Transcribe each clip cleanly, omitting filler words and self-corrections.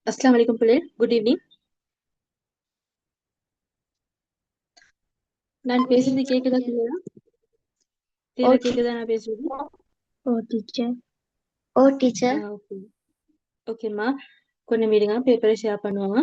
அஸ்ஸலாமு அலைக்கும் பிள்ளை. Good evening. நான் பேசுறது கேக்குதா கிளியரா? Oh, கிளியரா கேக்குதா நான் பேசுறது? oh, teacher. Oh, teacher. Okay. ஓகேம்மா. கொஞ்சம் இருங்க. பேப்பரை ஷேர் பண்ணுவாங்க.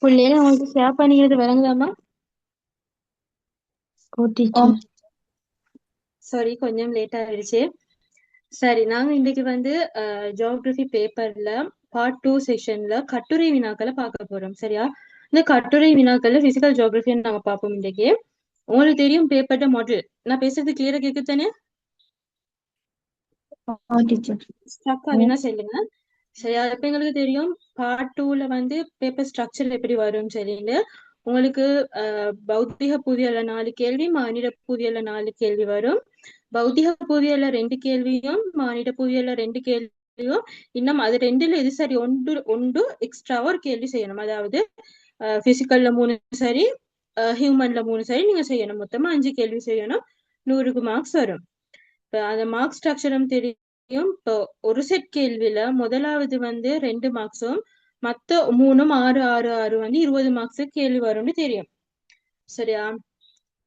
பிள்ளைகளை உங்களுக்கு ஷேர் பண்ணிக்கிறது விளங்குதாமா? ஓ டீச்சர். சாரி, கொஞ்சம் லேட் ஆயிடுச்சு. சரி, நாங்க இன்னைக்கு வந்து ஜியோகிராஃபி பேப்பர்ல பார்ட் 2 செஷன்ல கட்டுரை வினாக்களை பார்க்க போறோம். சரியா? இந்த கட்டுரை வினாக்கள்ல பிசிக்கல் ஜியோகிராஃபி நாங்க பார்ப்போம் இன்னைக்கு. உங்களுக்கு தெரியும் பேப்பர்ட மாடல். நான் பேசுறது கிளியரா கேக்குதானே? ஓ டீச்சர். ஸ்டக் ஆகுதுன்னா சொல்லுங்க. சரியா? இப்ப எங்களுக்கு தெரியும் பார்ட் 2ல வந்து பேப்பர் ஸ்ட்ரக்சர் எப்படி வரும் சரின்னு. உங்களுக்கு பௌத்திக புவியியல்ல 4 கேள்வி, மானிட புவியியல்ல 4 கேள்வி வரும். பௌத்திக புவியியல்ல 2 கேள்வியும், மானிட புவியியல்ல 2 கேள்வியும், இன்னும் அது ரெண்டுல எது சரி ஒன்று ஒன்று எக்ஸ்ட்ராவா ஒரு கேள்வி செய்யணும். அதாவது பிசிக்கல்ல 3 சரி, ஹியூமன்ல 3 சரி நீங்க செய்யணும். மொத்தமா 5 கேள்வி செய்யணும். 100க்கு மார்க்ஸ் வரும். இப்ப அந்த மார்க் ஸ்ட்ரக்சரும் தெரியும். இப்போ ஒரு செட் கேள்வியில முதலாவது வந்து 2 மார்க்ஸும், மத்த 3ம் 6 6 6 வந்து 20 மார்க்ஸ் கேள்வி வரும்னு தெரியும். சரியா?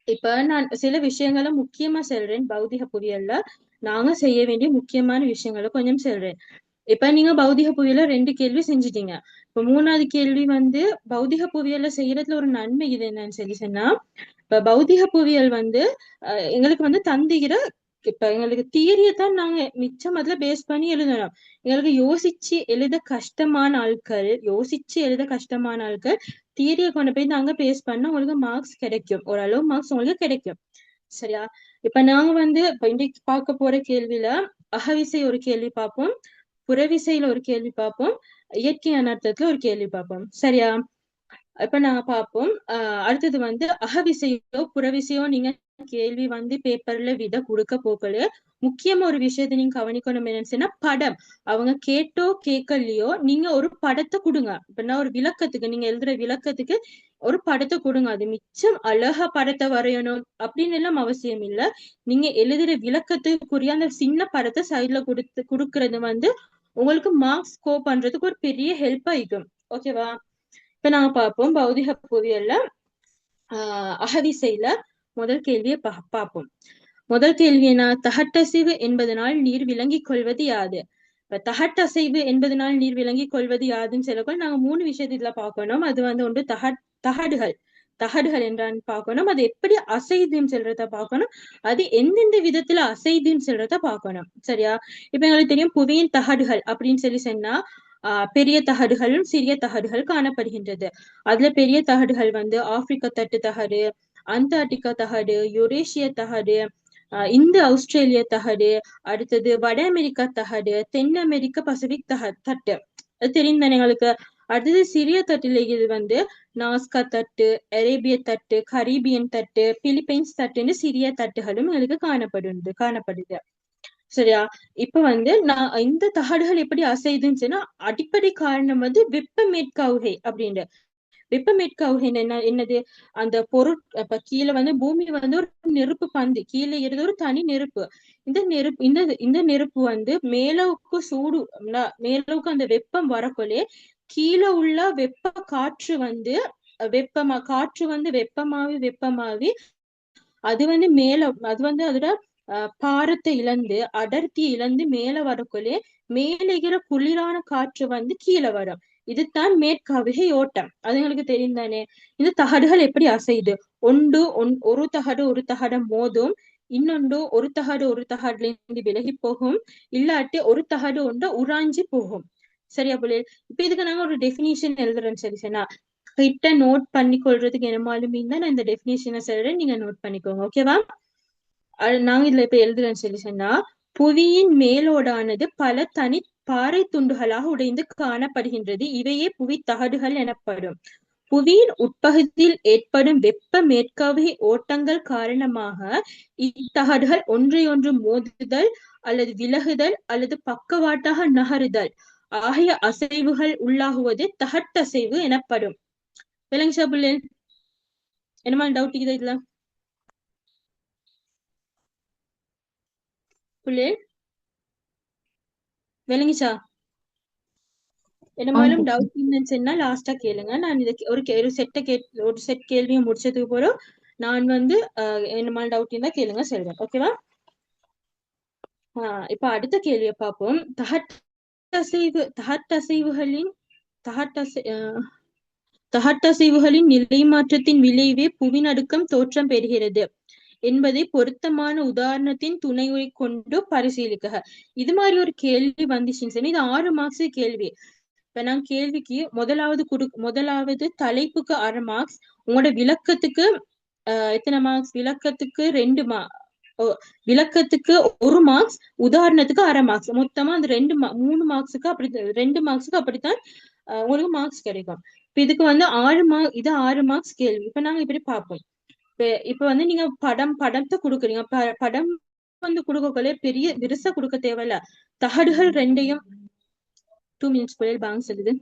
இப்ப நான் சில விஷயங்களை முக்கியமா சொல்றேன். பௌதிக புவியியல்ல நாங்க செய்ய வேண்டிய முக்கியமான விஷயங்களை கொஞ்சம் சொல்றேன். இப்ப நீங்க பௌதிக புவியியல்ல 2 கேள்வி செஞ்சிட்டீங்க. இப்ப 3வது கேள்வி வந்து பௌதிக புவியியல்ல செய்யறதுல ஒரு நன்மை இது என்னன்னு சொல்லி சொன்னா, இப்ப பௌதிக புவியியல் வந்து எங்களுக்கு வந்து தந்திகிற இப்ப எங்களுக்கு தியரியை தான் நாங்க மிச்சம் அதுல பேஸ் பண்ணி எழுதணும். எங்களுக்கு யோசிச்சு எழுத கஷ்டமான ஆட்கள் தியரியை கொண்டு போய் நாங்க பேஸ் பண்ணா உங்களுக்கு மார்க்ஸ் கிடைக்கும். ஓரளவு மார்க்ஸ் உங்களுக்கு கிடைக்கும். சரியா? இப்ப நாங்க வந்து இப்ப இன்றைக்கு பார்க்க போற கேள்வியில அகவிசை ஒரு கேள்வி பார்ப்போம், புறவிசையில ஒரு கேள்வி பார்ப்போம், இயற்கை அனர்த்தத்துல ஒரு கேள்வி பார்ப்போம். சரியா? இப்ப நாங்க பார்ப்போம். அடுத்தது வந்து அகவிசையோ புறவிசையோ நீங்க கேள்வி வந்து பேப்பர்ல விட கொடுக்க போகல. முக்கியமா ஒரு விஷயத்த நீங்க கவனிக்கணும் என்னன்னு படம். அவங்க கேட்டோ கேட்கலையோ நீங்க ஒரு படத்தை கொடுங்க. இப்ப நான் ஒரு விளக்கத்துக்கு நீங்க எழுதுற விளக்கத்துக்கு ஒரு படத்தை கொடுங்க. அது மிச்சம் அழகா படத்தை வரையணும் அப்படின்னு எல்லாம் அவசியம் இல்ல. நீங்க எழுதுற விளக்கத்துக்குரிய அந்த சின்ன படத்தை சைட்ல கொடுக்கறது வந்து உங்களுக்கு மார்க்ஸ் ஸ்கோர் பண்றதுக்கு ஒரு பெரிய ஹெல்ப் ஆயிக்கும். ஓகேவா? இப்ப நாங்க பார்ப்போம் பௌதிக புவியியல்ல அகவிசையில முதல் கேள்வியை பார்ப்போம். முதல் கேள்வி என்ன? தகட்டசைவு என்பதனால் நீர் விளங்கிக் கொள்வது யாது? இப்ப தகட்டசைவு என்பதனால் நீர் விளங்கிக் கொள்வது யாதுன்னு சொல்லக்கூட நாங்க 3 விஷயத்தை இதுல பார்க்கணும். அது வந்து ஒன்று தகடுகள் என்றான்னு பார்க்கணும். அது எப்படி அசைதுன்னு சொல்றத பார்க்கணும். அது எந்தெந்த விதத்துல அசைதுன்னு சொல்றத பார்க்கணும். சரியா? இப்ப எங்களுக்கு தெரியும் புவியின் தகடுகள் அப்படின்னு சொல்லி சொன்னா பெரிய தகடுகளும் சிறிய தகடுகள் காணப்படுகின்றது. அதுல பெரிய தகடுகள் வந்து ஆப்பிரிக்க தட்டு தகடு, அண்டார்டிகா தகடு, யுரேஷிய தகடு, இந்து ஆஸ்திரேலிய தகடு, அடுத்தது வட அமெரிக்கா தகடு, தென் அமெரிக்க பசிபிக் தட்டு. அது தெரியும் தானே எங்களுக்கு. அடுத்தது சிறிய தட்டுல இது வந்து நாஸ்கா தட்டு, அரேபிய தட்டு, கரீபியன் தட்டு, பிலிப்பைன்ஸ் தட்டுன்னு சிறிய தட்டுகளும் எங்களுக்கு காணப்படுது. சரியா? இப்ப வந்து நான் இந்த தகடுகள் எப்படி அசைதுன்னு சொன்னா அடிப்படை காரணம் வந்து வெப்ப மேற்காவுகை அப்படின்ற வெப்பமேற்காவுகை என்னது? அந்த பொருட் இப்ப கீழே வந்து பூமி வந்து ஒரு நெருப்பு பந்து, கீழே இருந்து ஒரு தனி நெருப்பு. இந்த நெருப்பு வந்து மேலவுக்கு மேலவுக்கு அந்த வெப்பம் வரக்குள்ளே கீழே உள்ள வெப்ப காற்று வந்து வெப்பமாவி அது வந்து அதோட பாரத்தை இழந்து அடர்த்தியை இழந்து மேல வரக்குள்ளே மேலெகிற குளிரான காற்று வந்து கீழே வரும். இதுதான் மேற்காவுகை ஓட்டம். அது எங்களுக்கு தெரியும் தானே. இந்த தகடுகள் எப்படி அசையுது? ஒரு தகடு மோதும், இன்னொன்று ஒரு தகடுல இருந்து விலகி போகும், இல்லாட்டி ஒரு தகடு ஒன்று உராஞ்சி போகும். சரியா போல? இப்ப இதுக்கு நாங்க ஒரு டெபினிஷன் எழுதுறேன்னு சொன்னா கிட்ட நோட் பண்ணி கொள்றதுக்கு என்னமாலுமே தான் நான் இந்த டெபினிஷனை சொல்றேன், நீங்க நோட் பண்ணிக்கோங்க. ஓகேவா? நாங்க இதுல இப்ப எழுதுறேன்னு சொன்னா புவியின் மேலோடானது பல தனி பாறை துண்டுகளாக உடைந்து காணப்படுகின்றது. இவையே புவி தகடுகள் எனப்படும். புவியின் உட்பகுதியில் ஏற்படும் வெப்ப மேற்காவுகை ஓட்டங்கள் காரணமாக இத்தகடுகள் ஒன்றையொன்று மோதுதல் அல்லது விலகுதல் அல்லது பக்கவாட்டாக நகருதல் ஆகிய அசைவுகள் உள்ளாகுவது தகட்டசைவு எனப்படும். விளங்குச்சா புள்ளேன்? என்னமா டவுட் இருக்குதா இதுல புள்ளேன்? விளங்குச்சா? என்னமாலும் டவுட் இருந்துச்சுன்னா லாஸ்டா கேளுங்க. நான் இதை ஒரு செட் கேள்வியை முடிச்சதுக்கு போறோம். நான் வந்து என்னமாலும் டவுட் இருந்தா கேளுங்க சொல்றேன். ஓகேவா? இப்ப அடுத்த கேள்வியை பார்ப்போம். தகட்டசைவுகளின் தகட்டசைவுகளின் நிலை மாற்றத்தின் விளைவே புவிநடுக்கம் தோற்றம் பெறுகிறது என்பதை பொருத்தமான உதாரணத்தின் துணையை கொண்டு பரிசீலிக்க. இது மாதிரி ஒரு கேள்வி வந்துச்சுன்னு சொன்னா இது 6 மார்க்ஸ் கேள்வி. இப்ப நான் கேள்விக்கு முதலாவது தலைப்புக்கு 6 மார்க்ஸ், உங்களோட விளக்கத்துக்கு எத்தனை மார்க்ஸ், விளக்கத்துக்கு 2 விளக்கத்துக்கு 1 மார்க்ஸ், உதாரணத்துக்கு 1/2 மார்க்ஸ், மொத்தமா அந்த 3 மார்க்ஸுக்கு அப்படி 2 மார்க்ஸுக்கு அப்படித்தான் உங்களுக்கு மார்க்ஸ் கிடைக்கும். இப்ப இதுக்கு வந்து 6 மார்க்ஸ் கேள்வி. இப்ப நாங்க இப்படி பார்ப்போம். இப்ப வந்து நீங்க படத்தை கொடுக்குறீங்க. படம் வந்து கொடுக்கக்குள்ள பெரிய விரிசா கொடுக்க தேவையில்ல. தகடுகள் ரெண்டையும் 2 minutes குள்ள பாங்க சொல்லுது.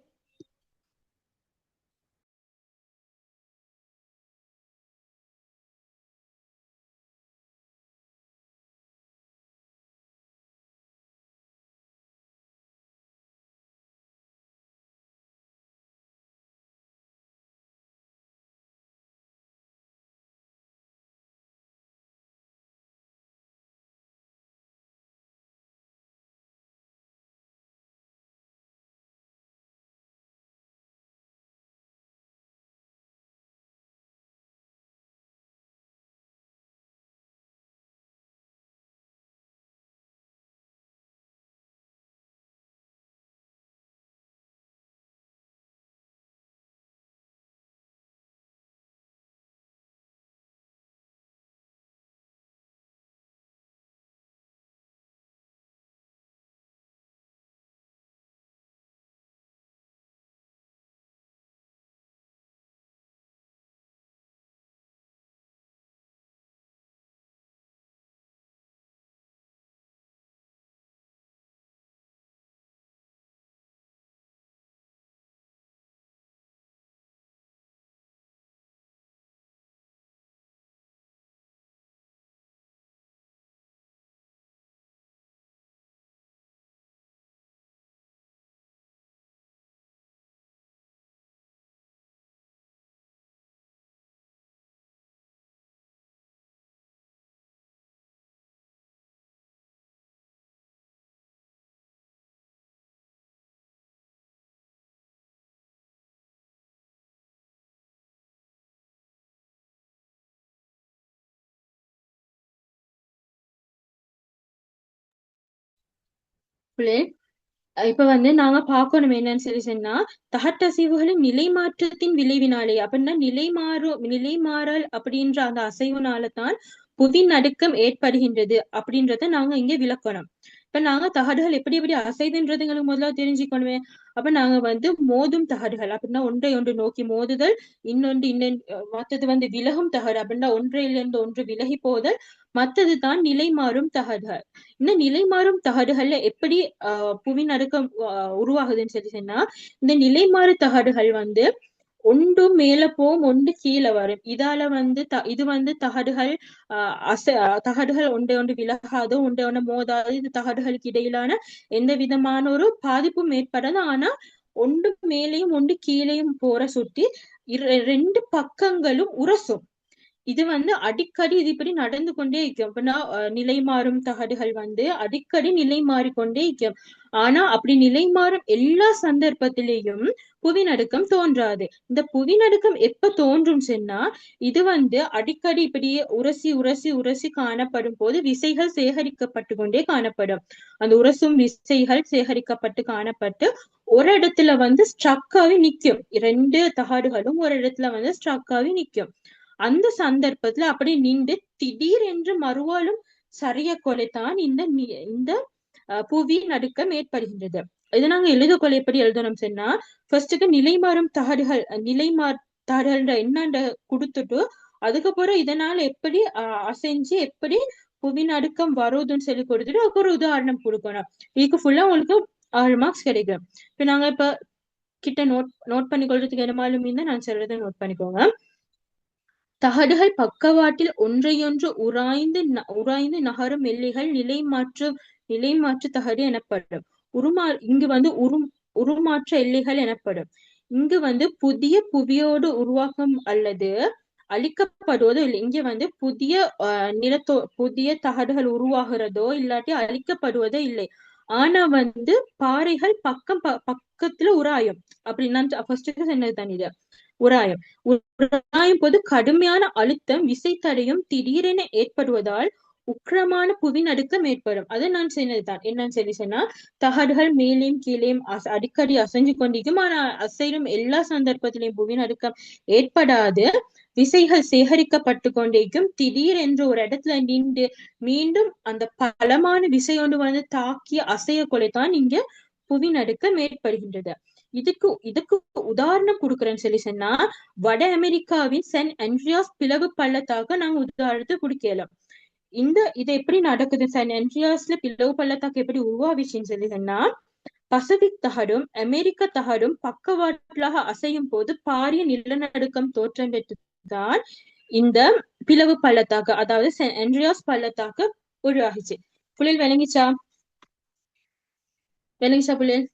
இப்ப வந்து நாங்க பார்க்கணும் என்னன்னு சொல்லி சொன்னா, தகட்டசைவுகளின் நிலை மாற்றத்தின் விளைவினாலே, அப்படின்னா நிலை மாறல் அப்படின்ற அந்த அசைவுனாலதான் புவி நடுக்கம் ஏற்படுகின்றது அப்படின்றத நாங்க இங்க விளக்கணும். இப்ப நாங்க தகடுகள் எப்படி எப்படி அசைதுன்றது எங்களுக்கு முதல்ல தெரிஞ்சுக்கணுமே. அப்ப நாங்க வந்து மோதும் தகடுகள் அப்படின்னா ஒன்றை ஒன்று நோக்கி மோதுதல், மற்றது வந்து விலகும் தகடு அப்படின்னா ஒன்றையிலிருந்து ஒன்று விலகி போதல், மற்றது தான் நிலை மாறும் தகடுகள். இந்த நிலை மாறும் தகடுகள்ல எப்படி புவி நடுக்கம் உருவாகுதுன்னு சொல்லி சொன்னா, இந்த நிலை மாறு தகடுகள் வந்து ஒன்று மேல போகும், ஒன்று கீழே வரும். இதால வந்து இது வந்து தகடுகள் ஒன்றை ஒன்று விலகாதோ ஒன்றை ஒன்று மோதாதோ, இது தகடுகளுக்கு இடையிலான எந்த விதமான ஒரு பாதிப்பும் ஏற்படாது. ஆனா ஒன்று மேலேயும் ஒன்று கீழேயும் போற சுற்றி 2 பக்கங்களும் உரசும். இது வந்து அடிக்கடி இது இப்படி நடந்து கொண்டே இருக்கும். அப்படின்னா நிலை மாறும் தகடுகள் வந்து அடிக்கடி நிலை மாறிக்கொண்டே இருக்கும். ஆனா அப்படி நிலை மாறும் எல்லா சந்தர்ப்பத்திலேயும் புவிநடுக்கம் தோன்றாது. இந்த புவிநடுக்கம் எப்ப தோன்றும் சொன்னா, இது வந்து அடிக்கடி இப்படியே உரசி உரசி உரசி காணப்படும் போது விசைகள் சேகரிக்கப்பட்டு கொண்டே காணப்படும். அந்த உரசும் விசைகள் சேகரிக்கப்பட்டு காணப்பட்டு ஒரு இடத்துல வந்து ஸ்ட்ரக் ஆகி நிக்கும். 2 தகடுகளும் ஒரு இடத்துல வந்து ஸ்ட்ரக் ஆகி நிக்கும். அந்த சந்தர்ப்பத்துல அப்படி நின்று திடீர் என்று மறுவாலும் சரிய கொலைத்தான் இந்த புவி நடுக்கம் ஏற்படுகின்றது. இது நாங்க எழுதக்கொலை எப்படி எழுதணும் சொன்னா, ஃபர்ஸ்டுக்கு நிலைமாறும் தகடுகள் என்னண்ட கொடுத்துட்டு, அதுக்கப்புறம் இதனால எப்படி அசைஞ்சு எப்படி புவி நடுக்கம் வருதுன்னு சொல்லி கொடுத்துட்டு அதுக்கு ஒரு உதாரணம் கொடுக்கணும். இதுக்கு ஃபுல்லா உங்களுக்கு 6 மார்க்ஸ் கிடைக்கும். இப்ப நாங்க இப்ப கிட்ட நோட் பண்ணி கொள்றதுக்கு என்ன மாலும் நான் சொல்றதை நோட் பண்ணிக்கோங்க. தகடுகள் பக்கவாட்டில் ஒன்றையொன்று உராய்ந்து நகரும் எல்லைகள் நிலைமாற்று தகடு எனப்படும். இங்கு வந்து உருமாற்ற எல்லைகள் எனப்படும். இங்கு வந்து புதிய புவியோடு உருவாக்கம் அல்லது அழிக்கப்படுவதோ இல்லை. இங்க வந்து புதிய தகடுகள் உருவாகிறதோ இல்லாட்டி அழிக்கப்படுவதோ இல்லை. ஆனா வந்து பாறைகள் பக்கத்துல உராயும். அப்படின்னா ஃபர்ஸ்ட் சொன்னது தான் இது. உராயம். உராயும் போது கடுமையான அழுத்தம் விசைத்தடையும் திடீரென ஏற்படுவதால் உக்கிரமான புவிநடுக்கம் ஏற்படும். அதை நான் சொன்னதுதான். என்னன்னு சொல்லி சொன்னா, தகடுகள் மேலேயும் கீழேயும் அடிக்கடி அசைஞ்சு கொண்டிருக்கும். ஆனா அசையும் எல்லா சந்தர்ப்பத்திலையும் புவிநடுக்கம் ஏற்படாது. விசைகள் சேகரிக்கப்பட்டு கொண்டிருக்கும். திடீர் என்று ஒரு இடத்துல நின்று மீண்டும் அந்த பலமான விசை ஒன்று வந்து தாக்கி அசைய கொலைத்தான் இங்க புவிநடுக்கம் ஏற்படுகின்றது. இதுக்கு உதாரணம் கொடுக்குறேன்னு சொல்லி சொன்னா, வட அமெரிக்காவின் சென் அண்ட்ரியாஸ் பிளவு பள்ளத்தாக்க நாங்க உதாரணத்தை குடிக்கலாம். இது எப்படி நடக்குது, சென் அண்ட்ரியாஸ்ல பிளவு பள்ளத்தாக்கு எப்படி உருவாவிச்சுன்னு சொல்லி சொன்னா, பசிபிக் தகடும் அமெரிக்க தகடும் பக்கவாட்டாக அசையும் போது பாரிய நிலநடுக்கம் தோற்றம் பெற்றுதான் இந்த பிளவு பள்ளத்தாக்கு, அதாவது சென் அண்ட்ரியாஸ் பள்ளத்தாக்கு உருவாகிச்சு. புள்ளில் விளங்கிச்சா புள்ளில்?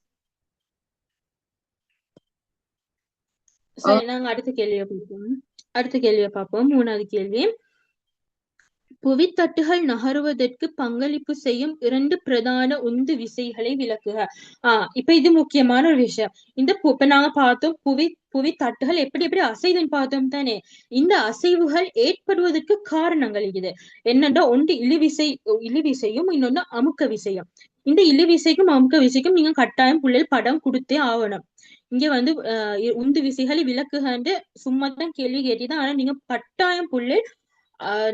சரி, நாங்க அடுத்த கேள்வியை பார்ப்போம். 3வது கேள்வி. புவித்தட்டுகள் நகருவதற்கு பங்களிப்பு செய்யும் 2 பிரதான உந்து விசைகளை விளக்குக. இப்ப இது முக்கியமான ஒரு விஷயம். இப்ப நாங்க பார்த்தோம் புவி தட்டுகள் எப்படி எப்படி அசைதுன்னு பார்த்தோம் தானே. இந்த அசைவுகள் ஏற்படுவதற்கு காரணங்கள் இது என்னன்னா, ஒன்று இழுவிசையும் இன்னொன்னு அமுக்க விசையும். இந்த இழுவிசைக்கும் அமுக்க விசைக்கும் நீங்க கட்டாயம் புள்ளில் படம் கொடுத்தே ஆகணும். இங்க வந்து உந்து விசைகளை விளக்குகன்னு சும்மா தான் கேள்வி கேட்டுதான். ஆனா நீங்க கட்டாயம் புள்ளில்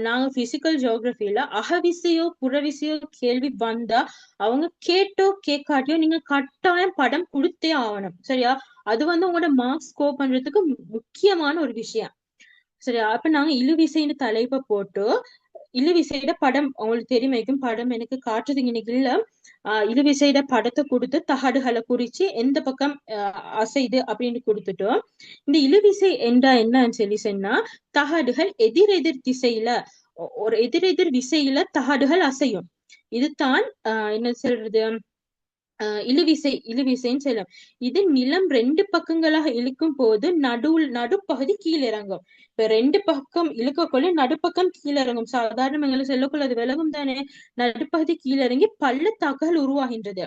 நாங்க பிசிக்கல் ஜியோகிரபில அகவிசையோ புறவிசையோ கேள்வி வந்தா அவங்க கேட்டோ கேட்காட்டியோ நீங்க கட்டாயம் படம் கொடுத்தே ஆகணும். சரியா? அது வந்து உங்களோட மார்க்ஸ் ஸ்கோர் பண்றதுக்கு முக்கியமான ஒரு விஷயம். சரியா? அப்ப நாங்க இழுவிசைன்னு தலைப்பை போட்டு இழுவிசையிட படம் உங்களுக்கு தெரியும். படம் எனக்கு காட்டுறதுக்கு இன்னைக்கு இல்ல. இழுவிசையிட படத்தை கொடுத்து தகடுகளை குறிச்சு எந்த பக்கம் அசைது அப்படின்னு கொடுத்துட்டோம். இந்த இழுவிசை என்றா என்னன்னு சொல்லி சொன்னா, தகடுகள் எதிரெதிர் திசையில ஒரு எதிரெதிர் விசையில தகடுகள் அசையும். இதுதான் என்ன சொல்றது, இழுவிசைன்னு சொல்லும். இது நிலம் 2 பக்கங்களாக இழுக்கும் போது நடுப்பகுதி கீழே இறங்கும். இப்ப 2 பக்கம் இழுக்கக்குள்ள நடுப்பக்கம் கீழே இறங்கும். சாதாரண எங்களை சொல்லக்குள்ள அது விலகும் தானே. நடுப்பகுதி கீழே இறங்கி பள்ளத்தாக்குகள் உருவாகின்றது.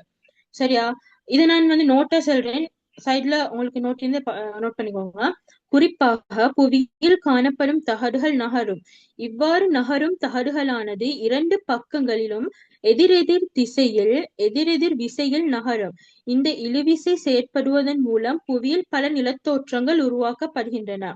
சரியா? இதை நான் வந்து நோட்டா சொல்றேன். சைட்ல உங்களுக்கு நோட் பண்ணிக்கோங்க. குறிப்பாக புவியில் காணப்படும் தகடுகள் நகரும். இவ்வாறு நகரும் தகடுகளானது 2 பக்கங்களிலும் எதிரெதிர் விசையில் நகரும். இந்த இழுவிசை செயற்படுவதன் மூலம் புவியில் பல நிலத்தோற்றங்கள் உருவாக்கப்படுகின்றன.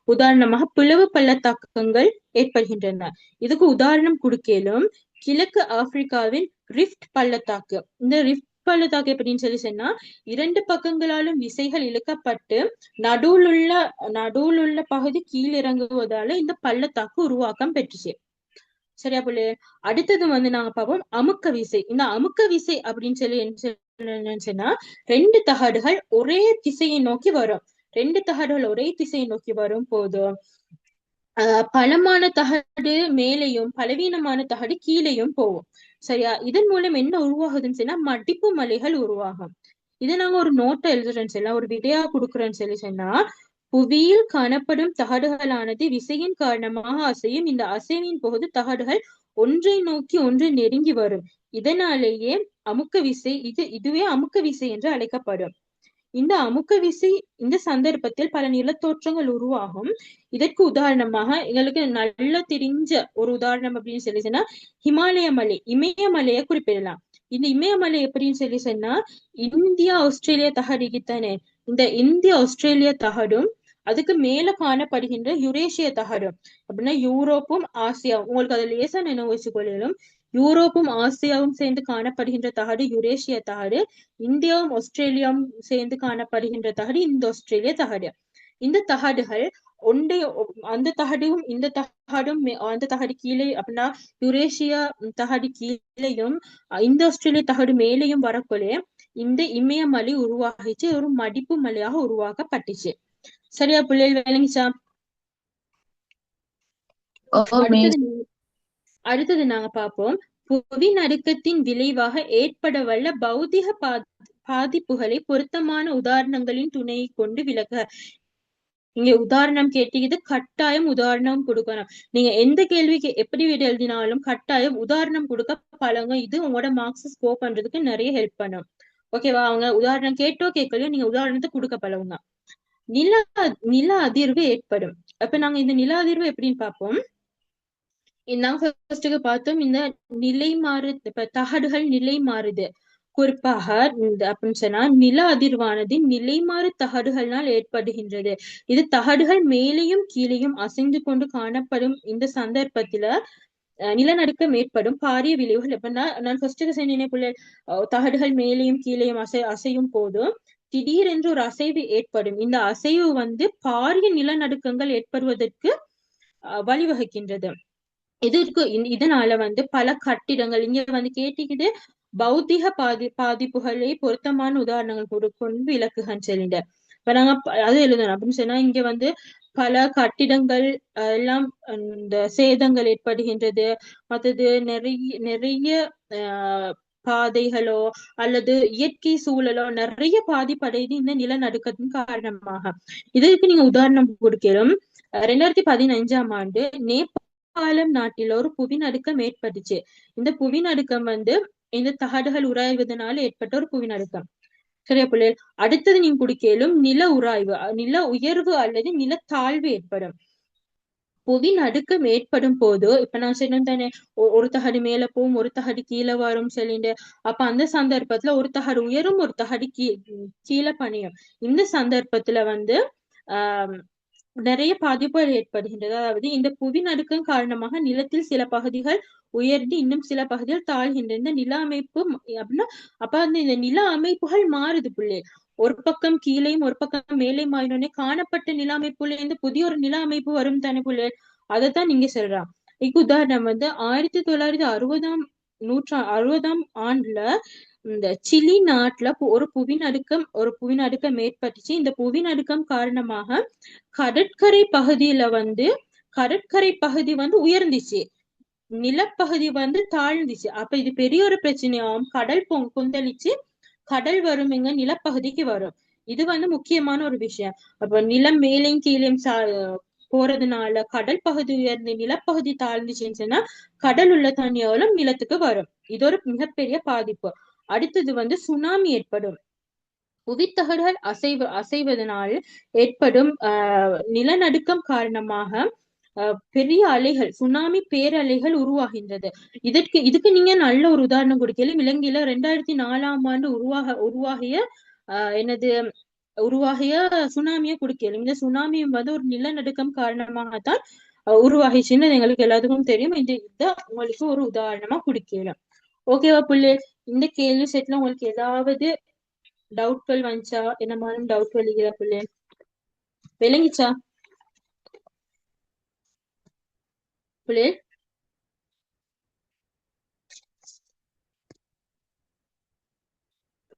உதாரணமாக பிளவு பள்ளத்தாக்கங்கள் ஏற்படுகின்றன. இதுக்கு உதாரணம் கொடுக்கலும் கிழக்கு ஆப்பிரிக்காவின் ரிஃப்ட் பள்ளத்தாக்கு. இந்த ரிஃப்ட் பள்ளத்தாக்கு எப்படின்னு சொல்லி சொன்னா, 2 பக்கங்களாலும் விசைகள் இழுக்கப்பட்டு நடுவுல உள்ள பகுதி கீழிறங்குவதால இந்த பள்ளத்தாக்கு உருவாக்கம் பெற்றுச்சு. சரியா புள்ளி? அடுத்தது வந்து நாங்க பார்ப்போம் அமுக்க விசை. இந்த அமுக்க விசை அப்படின்னு சொல்லி என்ன சொன்னா, 2 தகடுகள் ஒரே திசையை நோக்கி வரும். 2 தகடுகள் ஒரே திசையை நோக்கி வரும் போது பலமான தகடு மேலையும் பலவீனமான தகடு கீழையும் போகும். சரியா? இதன் மூலம் என்ன உருவாகுதுன்னு சொன்னா, மடிப்பு மலைகள் உருவாகும். இதை நாங்க ஒரு நோட்டை எழுதுறேன்னு சொல்லி ஒரு விடையா கொடுக்குறேன்னு சொல்லி சொன்னா, புவியில் காணப்படும் தகடுகளானது விசையின் காரணமாக அசையும். இந்த அசைவின் போது தகடுகள் ஒன்றை நோக்கி ஒன்று நெருங்கி வரும். இதனாலேயே அமுக்க விசை இதுவே அமுக்க விசை என்று அழைக்கப்படும். இந்த அமுக்க விசை இந்த சந்தர்ப்பத்தில் பல நிலத்தோற்றங்கள் உருவாகும். இதற்கு உதாரணமாக எங்களுக்கு நல்லா தெரிஞ்ச ஒரு உதாரணம் அப்படின்னு சொல்லி சொன்னா, இமயமலையை குறிப்பிடலாம். இந்த இமயமலை எப்படின்னு சொல்லி சொன்னா, இந்தியா ஆஸ்திரேலியா தகடு தானே. இந்த இந்திய ஆஸ்திரேலியா தகடும் அதுக்கு மேல காணப்படுகின்ற யுரேஷிய தகடும் அப்படின்னா யூரோப்பும் ஆசியாவும், உங்களுக்கு அதுல லேசா நினைவு வச்சுக்கொள்ளும். யூரோப்பும் ஆசியாவும் சேர்ந்து காணப்படுகின்ற தகடு யுரேஷிய தகடு. இந்தியாவும் ஆஸ்திரேலியாவும் சேர்ந்து காணப்படுகின்ற தகடு இந்த ஆஸ்திரேலிய தகடு. இந்த தகடுகள் அந்த தகடும் இந்த தகடும் அந்த தகடு கீழே அப்படின்னா யுரேஷியா தகடு கீழேயும் இந்த ஆஸ்திரேலிய தகடு மேலேயும் வரக்குள்ளே இந்த இமயமலை உருவாகிச்சு. ஒரு மடிப்பு மலையாக உருவாக்கப்பட்டுச்சு. சரியா பிள்ளைகள்? விளங்கிச்சா? அடுத்தது நாங்க பார்ப்போம் புவி நடுக்கத்தின் விளைவாக ஏற்பட வல்ல பௌதிக பாதிப்புகளை பொருத்தமான உதாரணங்களின் துணையை கொண்டு விளக்க. இங்க உதாரணம் கேட்டீங்க, கட்டாயம் உதாரணம் கொடுக்கணும். நீங்க எந்த கேள்விக்கு எப்படி விட எழுதினாலும் கட்டாயம் உதாரணம் கொடுக்க பழங்க. இது உங்களோட மார்க்ஸ் ஸ்கோர் பண்றதுக்கு நிறைய ஹெல்ப் பண்ணும். ஓகேவா? அவங்க உதாரணம் கேட்டோ கேட்கலையோ நீங்க உதாரணத்தை கொடுக்க பழகுங்க. நில நில அதிர்வு ஏற்படும். அப்ப நாங்க இந்த நில அதிர்வு எப்படின்னு பார்ப்போம். நாங்க ஃபர்ஸ்ட்டுக்கு பார்த்தோம், இந்த நிலை மாறு, இப்ப தகடுகள் நிலை மாறுது. குறிப்பாக இந்த அப்படின்னு சொன்னா நில அதிர்வானது நிலைமாறு தகடுகளால் ஏற்படுகின்றது. இது தகடுகள் மேலேயும் கீழேயும் அசைந்து கொண்டு காணப்படும் இந்த சந்தர்ப்பத்துல நிலநடுக்கம் ஏற்படும் பாரிய விளைவுகள். எப்ப நான் ஃபர்ஸ்ட்டுக்கு சொன்னேனே புள்ள, தகடுகள் மேலேயும் கீழேயும் அசையும் போது திடீரென்று ஒரு அசைவு ஏற்படும். இந்த அசைவு பாரிய நிலநடுக்கங்கள் ஏற்படுவதற்கு வழிவகுக்கின்றது. இதனால பல கட்டிடங்கள் இங்க கேட்டிக்குது. பௌத்திக பாதிப்புகளை பொருத்தமான உதாரணங்கள் கொண்டு விளக்குகன்னு சொல்லிட்டு இப்ப நாங்க அது எழுதணும் அப்படின்னு சொன்னா, இங்க பல கட்டிடங்கள் எல்லாம் இந்த சேதங்கள் ஏற்படுகின்றது. மற்றது நிறைய நிறைய பாதைகளோ அல்லது இயற்கை சூழலோ நிறைய பாதிப்படையுது இந்த நிலநடுக்கத்தின் காரணமாக. இதற்கு நீங்க உதாரணம் கொடுக்கிறோம். 2015ஆம் ஆண்டு நேபாளம் நாட்டில் ஒரு புவிநடுக்கம் ஏற்பட்டுச்சு. இந்த புவிநடுக்கம் இந்த தகடுகள் உராய்வதனால ஏற்பட்ட ஒரு புவிநடுக்கம். சரியா பிள்ளைகள்? அடுத்தது நீங்க குடிக்கலும் நில உராய்வு, நில உயர்வு அல்லது நிலத்தாழ்வு ஏற்படும். புவி நடுக்கம் ஏற்படும் போது இப்ப நான் சொன்னேன் தானே, ஒரு தகடு மேல போகும், ஒரு தகடு கீழே வரும் சொல்லிட்டு. அப்ப அந்த சந்தர்ப்பத்துல ஒரு தகடு உயரும், ஒரு தகடு கீழே பணியும். இந்த சந்தர்ப்பத்துல ஆஹ் நிறைய பாதிப்புகள் ஏற்படுகின்றது. அதாவது இந்த புவி நடுக்கம் காரணமாக நிலத்தில் சில பகுதிகள் உயர்ந்து இன்னும் சில பகுதிகள் தாழ்கின்றன. இந்த நில அமைப்பு அப்படின்னா அப்ப இந்த நில அமைப்புகள் மாறுது பிள்ளை. ஒரு பக்கம் கீழேயும் ஒரு பக்கம் மேலே மாறினோடனே காணப்பட்ட நில அமைப்புல இருந்து புதிய ஒரு நில அமைப்பு வரும் தானே பிள்ளை. அதைத்தான் நீங்க சொல்றான். இதுக்கு உதாரணம் 1960ஆம் ஆண்டுல இந்த சிலி நாட்டுல ஒரு புவிநடுக்கம் ஏற்பட்டுச்சு. இந்த புவிநடுக்கம் காரணமாக கடற்கரை பகுதியில கடற்கரை பகுதி உயர்ந்துச்சு, நிலப்பகுதி தாழ்ந்துச்சு. அப்ப இது பெரிய ஒரு பிரச்சனையாகும். கடல் கொந்தளிச்சு கடல் வரும், எங்க நிலப்பகுதிக்கு வரும். இது முக்கியமான ஒரு விஷயம். அப்ப நிலம் மேலையும் கீழையும் போறதுனால கடல் பகுதி உயர்ந்து நிலப்பகுதி தாழ்ந்துச்சுன்னு சொன்னா கடல் உள்ள தண்ணி எவ்வளவு நிலத்துக்கு வரும். இது ஒரு மிகப்பெரிய பாதிப்பு. அடுத்தது சுனாமி ஏற்படும். புவித்தகடுகள் அசைவதனால் ஏற்படும் நிலநடுக்கம் காரணமாக பெரிய அலைகள், சுனாமி பேரலைகள் உருவாகின்றது. இதுக்கு நீங்க நல்ல ஒரு உதாரணம் கொடுக்கல. இலங்கையில 2004ஆம் ஆண்டு உருவாகிய சுனாமியை கொடுக்கலும். இந்த சுனாமியும் ஒரு நிலநடுக்கம் காரணமாகத்தான் உருவாகிச்சுன்னு எங்களுக்கு எல்லாத்துக்கும் தெரியும். இத உங்களுக்கு ஒரு உதாரணமா குடிக்கலாம். ஓகேவா புள்ளே? இந்த கேள்வி செட்ல உங்களுக்கு ஏதாவது டவுட்கள் வந்துச்சா? என்ன மாதிரி டவுட் வலிக்கிறா புள்ளே? விளங்கிச்சா புள்ளே?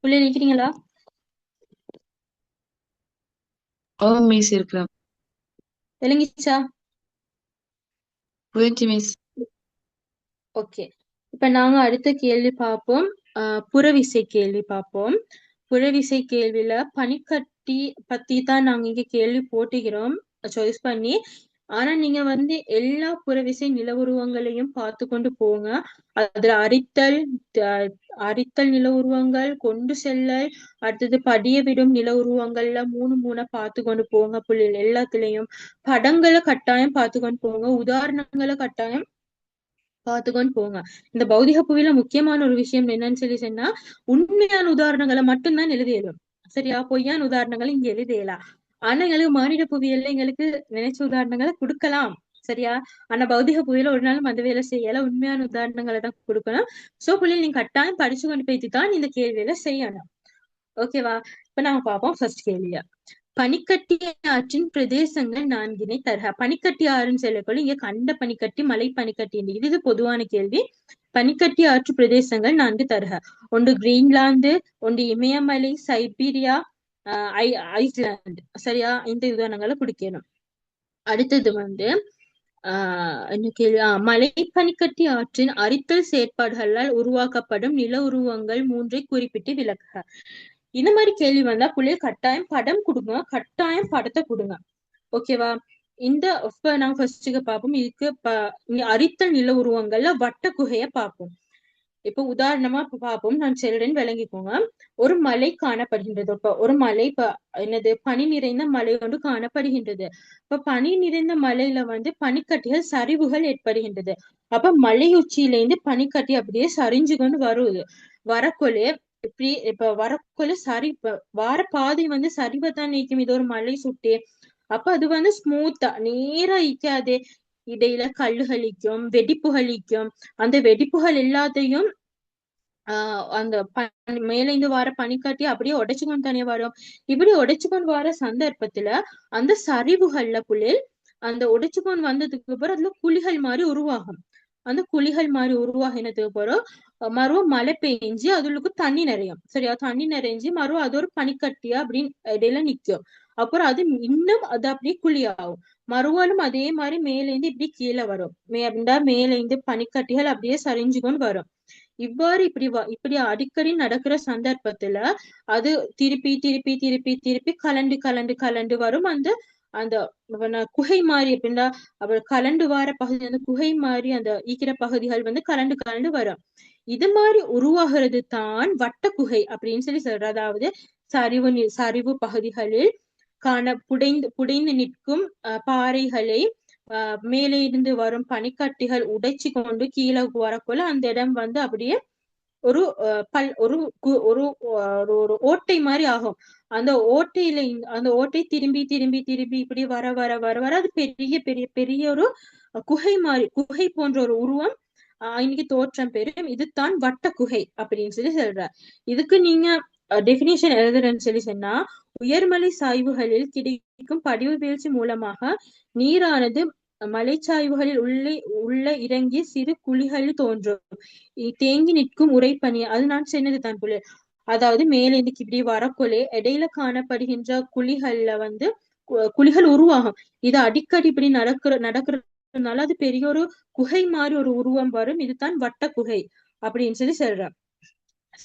புள்ளே நிக்கிறீங்களா? மிஸ் இருக்கிறேன். விளங்கிச்சா? புரிஞ்சு மிஸ். ஓகே, இப்ப நாங்க அடுத்த கேள்வி பார்ப்போம். புறவிசை கேள்வி பார்ப்போம். புறவிசை கேள்வியில பனிக்கட்டி பத்தி தான் நாங்க இங்க கேள்வி போட்டுக்கிறோம் சாய்ஸ் பண்ணி. ஆனா நீங்க எல்லா புறவிசை நில உருவங்களையும் பார்த்து கொண்டு போங்க. அதுல அரித்தல் நில உருவங்கள், கொண்டு செல்லல், அடுத்தது படிய விடும் நில உருவங்கள்ல மூணு பார்த்து கொண்டு போங்க புள்ளிகள். எல்லாத்துலயும் படங்களை கட்டாயம் பார்த்து கொண்டு போங்க, உதாரணங்களை கட்டாயம் பார்த்துக்கொண்டு போங்க. இந்த பௌதிக புவியில முக்கியமான ஒரு விஷயம் என்னன்னு சொன்னா, உண்மையான உதாரணங்களை மட்டும்தான் எழுதியலும். சரியா? பொய்யான உதாரணங்களை இங்க எழுதியலாம். ஆனா எங்களுக்கு மானிட புவியில எங்களுக்கு நினைச்ச உதாரணங்களை கொடுக்கலாம். சரியா? ஆனா பௌதிக புவியில ஒரு நாளும் அந்த வேலை செய்யல. உண்மையான உதாரணங்களை தான் கொடுக்கணும். சோ பிள்ளைங்க நீங்க கட்டாயம் படிச்சு கொண்டு போயிட்டு தான் இந்த கேள்வியில செய்யணும். ஓகேவா? இப்ப நாம பார்ப்போம் ஃபர்ஸ்ட் கேள்வியா. பனிக்கட்டி ஆற்றின் பிரதேசங்கள் 4 தருக. பனிக்கட்டி ஆறுன்னு சொல்லக்கூடிய இங்க கண்ட பனிக்கட்டி, மலை பனிக்கட்டி. இது பொதுவான கேள்வி. பனிக்கட்டி ஆற்று பிரதேசங்கள் 4 தருக. ஒன்று கிரீன்லாந்து, ஒன்று இமயமலை, சைபீரியா, ஐஸ்லாந்து. சரியா? இந்த உதாரணங்களை குடிக்கணும். அடுத்தது என்ன கேள்வி? மலை பனிக்கட்டி ஆற்றின் அரித்தல் செயற்பாடுகளால் உருவாக்கப்படும் நில உருவங்கள் 3 குறிப்பிட்டு விளக்குக. இந்த மாதிரி கேள்வி பிள்ளைகள் கட்டாயம் படம் கொடுங்க, கட்டாயம் படத்தை கொடுங்க. ஓகேவா? இப்ப நாங்க ஃபர்ஸ்ட்டுக்கு பார்ப்போம். இதுக்கு அரித்தல் நில உருவங்கள்ல வட்ட குகைய பார்ப்போம். இப்ப உதாரணமா பார்ப்போம், நான் சொல்றேன் விளங்கிக்கோங்க. ஒரு மலை காணப்படுகின்றது. இப்ப ஒரு மலை என்னது பனி நிறைந்த மலை ஒன்று காணப்படுகின்றது. இப்ப பனி நிறைந்த மலையில வந்து பனிக்கட்டிகள் சரிவுகள் ஏற்படுகின்றது. அப்ப மலை உச்சியிலேருந்து பனிக்கட்டி அப்படியே சரிஞ்சு கொண்டு வருது. வரக்கொள்ளே இப்படி இப்ப வரக்கொள்ள வார பாதை வந்து சரிவைத்தான் நீக்கும். இது ஒரு மலை சுட்டி. அப்ப அது வந்து ஸ்மூத்தா நேரா இக்காதே, இடையில கல்லுகளிக்கும் வெடிப்புகளிக்கும். அந்த வெடிப்புகள் எல்லாத்தையும் அந்த மேலேந்து வர பனிக்கட்டி அப்படியே உடைச்சுக்கொண்டு தானே வரும். இப்படி உடைச்சுக்கொண்டு வர சந்தர்ப்பத்துல அந்த சரிவுகள்ல புள்ளில் அந்த உடைச்சுக்கொண்டு வந்ததுக்கு அப்புறம் அதுல குழிகள் மாதிரி உருவாகும். அந்த குழிகள் மாதிரி உருவாகினதுக்கு அப்புறம் மறுவும் மழை பெஞ்சு அதுக்கு தண்ணி நிறையும். சரியா, தண்ணி நிறைஞ்சு மறுவும் அது ஒரு பனிக்கட்டியா அப்படின்னு இடையில நிக்கும். அப்புறம் அது இன்னும் அது அப்படியே குழியாகும். மறுவாலும் அதே மாதிரி மேலேந்து இப்படி கீழே வரும். மேலேந்து பனிக்கட்டிகள் அப்படியே சரிஞ்சுக்கொண்டு வரும். இவ்வாறு இப்படி அடிக்கடி நடக்கிற சந்தர்ப்பத்துல அது திருப்பி திருப்பி திருப்பி திருப்பி கலண்டு கலண்டு கலண்டு வரும். அந்த அந்த குகை மாதிரி அப்படின்னா அவர் கலண்டு வார பகுதி, அந்த குகை மாதிரி அந்த ஈக்கிற பகுதிகள் வந்து கலண்டு கலண்டு வரும். இது மாதிரி உருவாகிறது தான் வட்ட குகை அப்படின்னு சொல்லி சொல்ற. அதாவது சரிவு பகுதிகளில் புடைந்து நிற்கும் பாறைகளை மேலே இருந்து வரும் பனிக்கட்டிகள் உடைச்சு கொண்டு கீழே வரக்குள்ள அந்த இடம் வந்து அப்படியே ஒரு ஒரு ஒரு ஓட்டை மாதிரி ஆகும். அந்த ஓட்டையில அந்த ஓட்டை திரும்பி திரும்பி திரும்பி இப்படி வர வர வர வர அது பெரிய பெரிய பெரிய ஒரு குகை போன்ற ஒரு உருவம் இன்னைக்கு தோற்றம் பெறும். இதுதான் வட்ட குகை அப்படின்னு சொல்லி சொல்ற. இதுக்கு நீங்க டெபினிஷன் எழுதுறேன்னு சொல்லி சொன்னா, உயர்மலை சாய்வுகளில் கிடைக்கும் படிவு வீழ்ச்சி மூலமாக நீரானது மலைச்சாய்வுகளில் உள்ள இறங்கி சிறு குழிகளில் தோன்றும். தேங்கி நிற்கும் உரைப்பனி. அது நான் சொன்னது தான் புள்ளி. அதாவது மேலேந்து இப்படி வரக்குள்ளே இடையில காணப்படுகின்ற குழிகள்ல வந்து குழிகள் உருவாகும். இது அடிக்கடி இப்படி நடக்கிறதுனால அது பெரிய ஒரு குகை மாதிரி ஒரு உருவம் வரும். இதுதான் வட்ட குகை அப்படின்னு சொல்லி சொல்றேன்.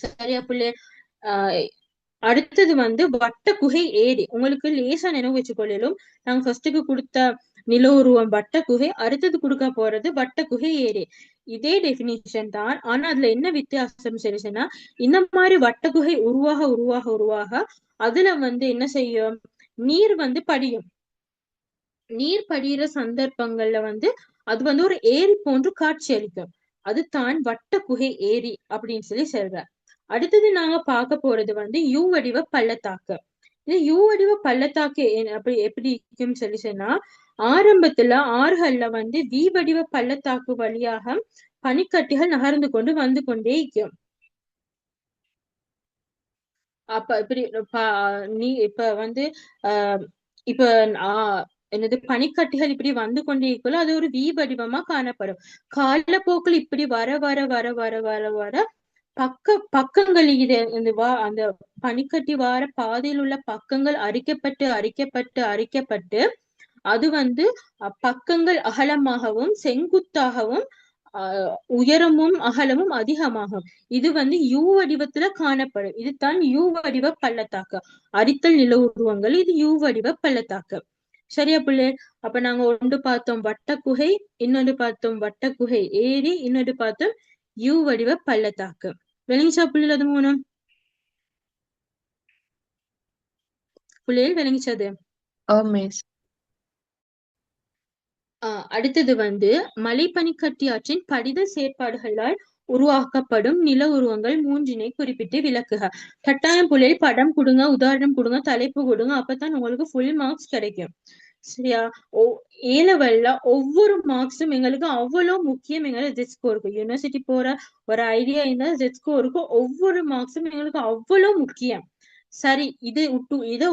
சரியா புள்ளே? அடுத்தது வந்து வட்ட குகை ஏரி. உங்களுக்கு லேசா நினைவு வச்சுக்கொள்ளும். நாங்க ஃபர்ஸ்டுக்கு கொடுத்த நில உருவம் வட்ட குகை, அடுத்தது கொடுக்க போறது வட்ட குகை ஏரி. இதே டெபினிஷன் தான். ஆனா அதுல என்ன வித்தியாசம் சொல்லிச்சுன்னா, இந்த மாதிரி வட்ட குகை உருவாக உருவாக உருவாக அதுல வந்து என்ன செய்யும், நீர் வந்து படியும். நீர் படிகிற சந்தர்ப்பங்கள்ல வந்து அது வந்து ஒரு ஏரி போன்று காட்சி அளிக்கும். அது தான் வட்ட குகை ஏரி அப்படின்னு சொல்லி சொல்ற. அடுத்தது நாங்க பார்க்க போறது வந்து யூ வடிவ பள்ளத்தாக்கு. இது யூ வடிவ பள்ளத்தாக்கு எப்படி இருக்குன்னு சொல்லி சொன்னா, ஆரம்பத்துல ஆறுகள்ல வந்து வி வடிவ பள்ளத்தாக்கு வழியாக பனிக்கட்டிகள் நகர்ந்து கொண்டு வந்து கொண்டே இருக்கும். அப்ப இப்படி நீ இப்ப வந்து இப்ப என்னது பனிக்கட்டிகள் இப்படி வந்து கொண்டே இருக்கல, அது ஒரு வி வடிவமா காணப்படும். காலப்போக்கில் இப்படி வர வர வர வர வர வர பக்கங்கள் அந்த பனிக்கட்டி வார பாதையில் உள்ள பக்கங்கள் அரிக்கப்பட்டு அரிக்கப்பட்டு அரிக்கப்பட்டு அது வந்து பக்கங்கள் அகலமாகவும் செங்குத்தாகவும் உயரமும் அகலமும் அதிகமாகும். இது வந்து யூ வடிவத்துல காணப்படும். இதுதான் யூ வடிவ பள்ளத்தாக்கு. அரித்தல் நில உருவங்கள் இது யூ வடிவ பள்ளத்தாக்கு. சரியா பிள்ளை? அப்ப நாங்க ஒன்று பார்த்தோம் வட்ட குகை, இன்னொன்று பார்த்தோம் வட்ட குகை ஏரி, இன்னொன்று பார்த்தோம் யூ வடிவ பள்ளத்தாக்கு. விளங்கிச்சா பிள்ளைகள்? அது மூணும் பிள்ளைகள் விளங்கிச்சது? அடுத்தது வந்து மலைப்பனிக்கட்டி ஆற்றின் படித செயற்பாடுகளால் உருவாக்கப்படும் நில உருவங்கள் மூன்றினை குறிப்பிட்டு விளக்குக. கட்டாயம் புள்ளையில் படம் கொடுங்க, உதாரணம் கொடுங்க, தலைப்பு கொடுங்க. அப்பதான் உங்களுக்கு ஃபுல் மார்க்ஸ் கிடைக்கும். சரியா? ஏ லெவல்ல ஒவ்வொரு மார்க்ஸும் எங்களுக்கு அவ்வளவு முக்கியம். எங்களுக்கு ஜெட் ஸ்கோருக்கு யூனிவர்சிட்டி போற ஒரு ஐடியா இருந்தா ஜெட் ஸ்கோருக்கு ஒவ்வொரு மார்க்ஸும் எங்களுக்கு அவ்வளவு முக்கியம். சரி, இதை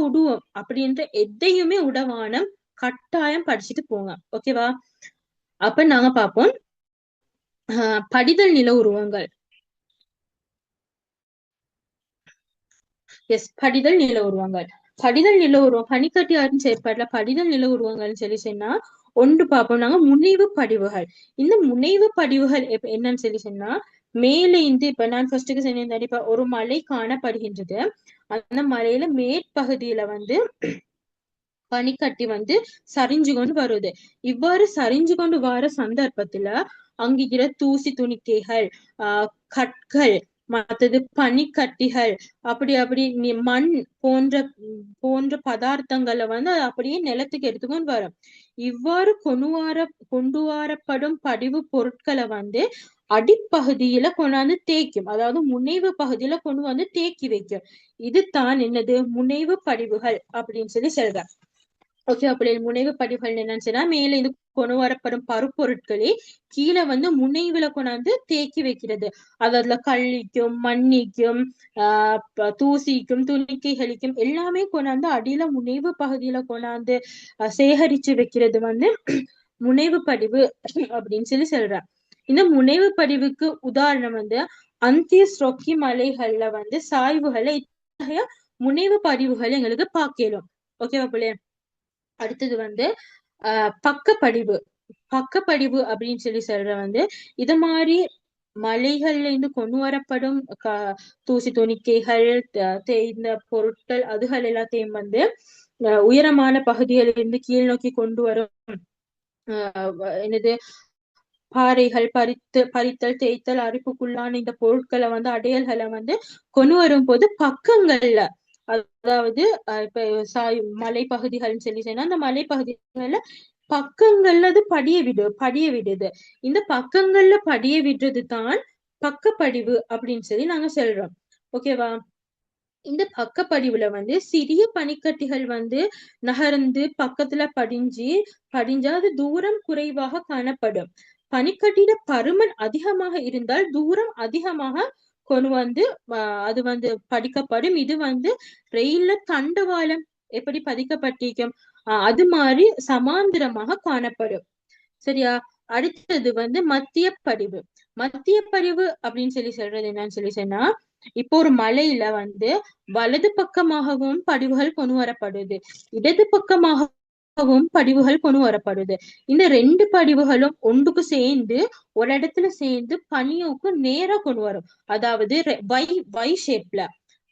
விடுவோம் அப்படின்ற எதையுமே உடவானம், கட்டாயம் படிச்சுட்டு போங்க. ஓகேவா? அப்ப நாங்க பார்ப்போம் படிதல் நில உருவங்கள். படிதல் நில உருவங்கள். படிதல் நில உருவம் பனிக்கட்டி ஆற்றின் செயற்பாடுல படிதல் நில உருவங்கள்னு சொல்லி சொன்னா ஒன்று பார்ப்போம் நாங்க முனைவு படிவுகள். இந்த முனைவு படிவுகள் என்னன்னு சொல்லி சொன்னா, மேலே இருந்து இப்ப நான் ஃபர்ஸ்டுக்கு சொன்னேன், இப்ப ஒரு மலை காணப்படுகின்றது. அந்த மலையில மேற்பகுதியில வந்து பனிக்கட்டி வந்து சரிஞ்சு கொண்டு வருது. இவ்வாறு சரிஞ்சு கொண்டு வர சந்தர்ப்பத்துல அங்கிருக்கிற தூசி துணிக்கைகள், கற்கள், மற்றது பனிக்கட்டிகள், அப்படி மண் போன்ற போன்ற பதார்த்தங்களை வந்து அது அப்படியே நிலத்துக்கு எடுத்துக்கொண்டு வரும். இவ்வாறு கொண்டு வரப்படும் படிவு பொருட்களை வந்து அடிப்பகுதியில கொண்டாந்து தேய்க்கும், அதாவது முனைவு பகுதியில கொண்டு வந்து தேக்கி வைக்கும். இதுதான் என்னது முனைவு படிவுகள் அப்படின்னு சொல்லி சொல்ற. ஓகே, அப்படி முனைவு படிவுகள் என்னன்னு சொன்னா, மேல இது கொண்டு வரப்படும் பருப்பொருட்களே கீழே வந்து முனைவுல கொண்டாந்து தேக்கி வைக்கிறது. அதுல கல்லிக்கும் மண்ணிக்கும் தூசிக்கும் துணிக்கைகளுக்கும் எல்லாமே கொண்டாந்து அடியில முனைவு பகுதியில கொண்டாந்து சேகரிச்சு வைக்கிறது வந்து முனைவு படிவு அப்படின்னு சொல்லி சொல்ற. இந்த முனைவு படிவுக்கு உதாரணம் வந்து அந்தியஸ் ரொக்கி மலைகள்ல வந்து சாய்வுகளை இத்தகைய முனைவு படிவுகள் எங்களுக்கு பார்க்கலாம். ஓகேவா பிள்ளைய? அடுத்தது வந்து பக்கப்படிவு. பக்கப்படிவு அப்படின்னு சொல்லி சொல்ற வந்து இது மாதிரி மலைகள்ல இருந்து கொண்டு வரப்படும் தூசி துணிக்கைகள், தேய்ந்த பொருட்கள், அதுகள் எல்லாத்தையும் வந்து உயரமான பகுதிகளில் இருந்து கீழ் நோக்கி கொண்டு வரும் என்னது பாறைகள், பறித்தல், தேய்த்தல், அரிப்புக்குள்ளான இந்த பொருட்களை வந்து அடையல்களை வந்து கொண்டு வரும் போது பக்கங்கள்ல, அதாவது இப்ப மலைப்பகுதிகள்னு சொல்லி சொன்னா அந்த மலைப்பகுதிகள்ல பக்கங்கள்ல அது படிய விடுது. இந்த பக்கங்கள்ல படிய விடுறது தான் பக்கப்படிவு அப்படின்னு சொல்லி நாங்க சொல்றோம். ஓகேவா? இந்த பக்கப்படிவுல வந்து சிறிய பனிக்கட்டிகள் வந்து நகர்ந்து பக்கத்துல படிஞ்சா அது தூரம் குறைவாக காணப்படும். பனிக்கட்டிட பருமன் அதிகமாக இருந்தால் தூரம் அதிகமாக கொண்டு வந்து அது வந்து படிக்கப்படும். இது வந்து ரயில்ல தண்டவாளம் எப்படி பதிக்கப்பட்டிருக்கும் அது மாதிரி சமாந்திரமாக காணப்படும். சரியா? அடுத்தது வந்து மத்திய படிவு. மத்திய படிவு அப்படின்னு சொல்லி சொல்றது என்னன்னு சொல்லி சொன்னா, இப்போ ஒரு மலையில வந்து வலது பக்கமாகவும் படிவுகள் கொண்டு வரப்படுது, இடது பக்கமாகவும் படிவுகள் கொண்டு வரப்படுது. இந்த ரெண்டு படிவுகளும் ஒன்றுக்கு சேர்ந்து ஒரு இடத்துல சேர்ந்து பனியோக்கு நேரா கொண்டு வரும். அதாவது வை ஷேப்ல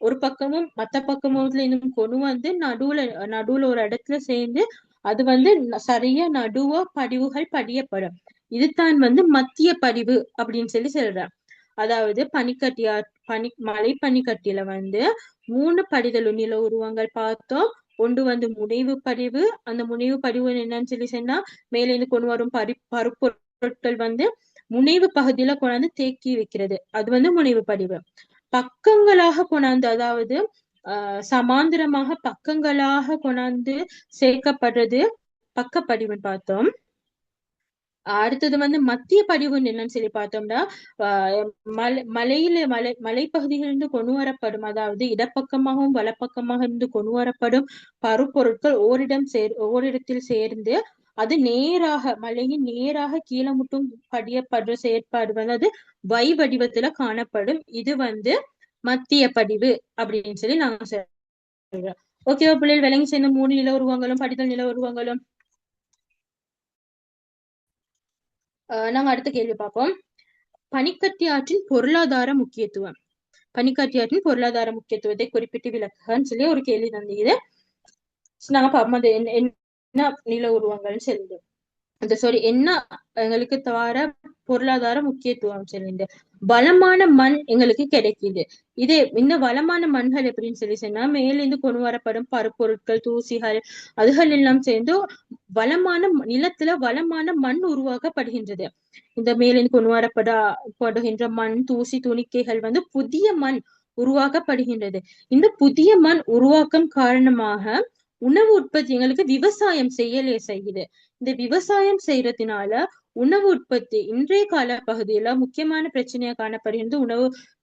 ஒரு பக்கமும் மத்த பக்கமும் கொண்டு வந்து நடுவுல ஒரு இடத்துல சேர்ந்து அது வந்து சரியா நடுவா படிவுகள் படியப்படும். இதுதான் வந்து மத்திய படிவு அப்படின்னு சொல்லி சொல்ற. அதாவது மலை பனிக்கட்டியில வந்து 3 படிதல் நில உருவங்கள் பார்த்தோம். ஒன்று வந்து முனைவு படிவு. அந்த முனைவு படிவு என்னன்னு சொல்லி சொன்னா, மேல இருந்து கொண்டு வரும் பருப்பொருட்கள் வந்து முனைவு பகுதியில கொண்டாந்து தேக்கி வைக்கிறது, அது வந்து முனைவு படிவு. பக்கங்களாக கொண்டாந்து, அதாவது சமாந்திரமாக பக்கங்களாக கொண்டாந்து சேர்க்கப்படுறது பக்கப்படிவுன்னு பார்த்தோம். அடுத்தது வந்து மத்திய படிவுன்னு என்னன்னு சொல்லி பார்த்தோம்னா, மலைப்பகுதிகளிலிருந்து கொண்டு வரப்படும், அதாவது இடப்பக்கமாகவும் வலப்பக்கமாக இருந்து கொண்டு வரப்படும் பருப்பொருட்கள் ஓரிடத்தில் சேர்ந்து அது நேராக மலையின் நேராக கீழே மட்டும் படியப்படுற செயற்பாடு வந்து அது வை வடிவத்துல காணப்படும். இது வந்து மத்திய படிவு அப்படின்னு சொல்லி நாங்க சொல்றோம். ஓகேவா பிள்ளைகள்? விளங்கி சேர்ந்த 3 நில உருவங்களும் படித்தல் நில உருவங்களும். நாங்க அடுத்த கேள்வி பார்ப்போம். பனிக்கட்டி ஆற்றின் பொருளாதார முக்கியத்துவம். பனிக்கட்டி ஆற்றின் பொருளாதார முக்கியத்துவத்தை குறிப்பிட்டு விளக்குகன்னு சொல்லி ஒரு கேள்வி தந்தீங்க. நாங்க பார்ப்போம் அது என்ன நில உருவங்கள்னு சொல்லிடு அந்த என்ன எங்களுக்கு தவிர பொருளாதார முக்கியத்துவம் சொல்லிட்டு வளமான மண் எங்களுக்கு கிடைக்குது. இந்த வளமான மண்கள் எப்படின்னு சொல்லி சொன்னா, மேலிருந்து கொண்டு வரப்படும் பருப்பொருட்கள், தூசிகள், அதுகள் எல்லாம் சேர்ந்து வளமான நிலத்துல வளமான மண் உருவாக்கப்படுகின்றது. இந்த மேலிருந்து கொண்டு வரப்படுகின்ற மண், தூசி, துணிக்கைகள் வந்து புதிய மண் உருவாக்கப்படுகின்றது. இந்த புதிய மண் உருவாக்கம் காரணமாக உணவு உற்பத்தி எங்களுக்கு விவசாயம் செய்யுது. இந்த விவசாயம் செய்யறதுனால உணவு உற்பத்தி இன்றைய கால பகுதியில முக்கியமான பிரச்சனையா காணப்படுகிறது.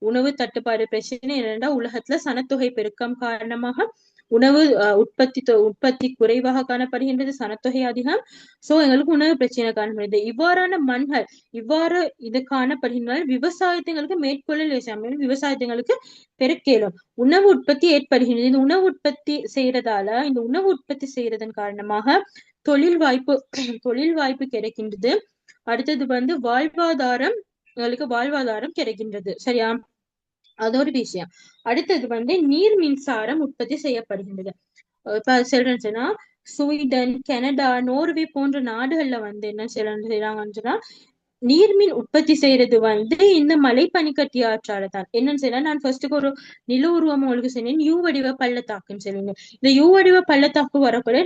உணவு தட்டுப்பாடு பிரச்சனை. இரண்டா உலகத்துல சனத்தொகை பெருக்கம் காரணமாக உணவு உற்பத்தி குறைவாக காணப்படுகின்றது, சனத்தொகை அதிகம். சோ எங்களுக்கு உணவு பிரச்சனை காணப்படுகிறது. இவ்வாறான மண்கள் இவ்வாறு இது காணப்படுகின்றன. விவசாயத்தை எங்களுக்கு மேற்கொள்ள விவசாயத்தை எங்களுக்கு பெருக்கேலும் உணவு உற்பத்தி ஏற்படுகின்றது. இந்த உணவு உற்பத்தி செய்யறதன் காரணமாக தொழில் வாய்ப்பு கிடைக்கின்றது. அடுத்தது வந்து வாழ்வாதாரம் கிடைக்கின்றது. சரியா? அது ஒரு விஷயம். அடுத்தது வந்து நீர் மின்சாரம் உற்பத்தி செய்யப்படுகின்றது. இப்ப சொல்றேன்னா, ஸ்வீடன், கனடா, நோர்வே போன்ற நாடுகள்ல வந்து என்ன செய்யறாங்கன்னு சொன்னா நீர்மின் உற்பத்தி செய்யறது வந்து இந்த மலை பனிக்கட்டி ஆற்றால தான். என்னன்னு சொன்னா, நான் ஃபர்ஸ்ட்டுக்கு ஒரு நில உருவம் உங்களுக்கு சொன்னேன், யூ வடிவ பள்ளத்தாக்குன்னு சொல்லுங்க. இந்த யூ வடிவ பள்ளத்தாக்கு வரக்குள்ள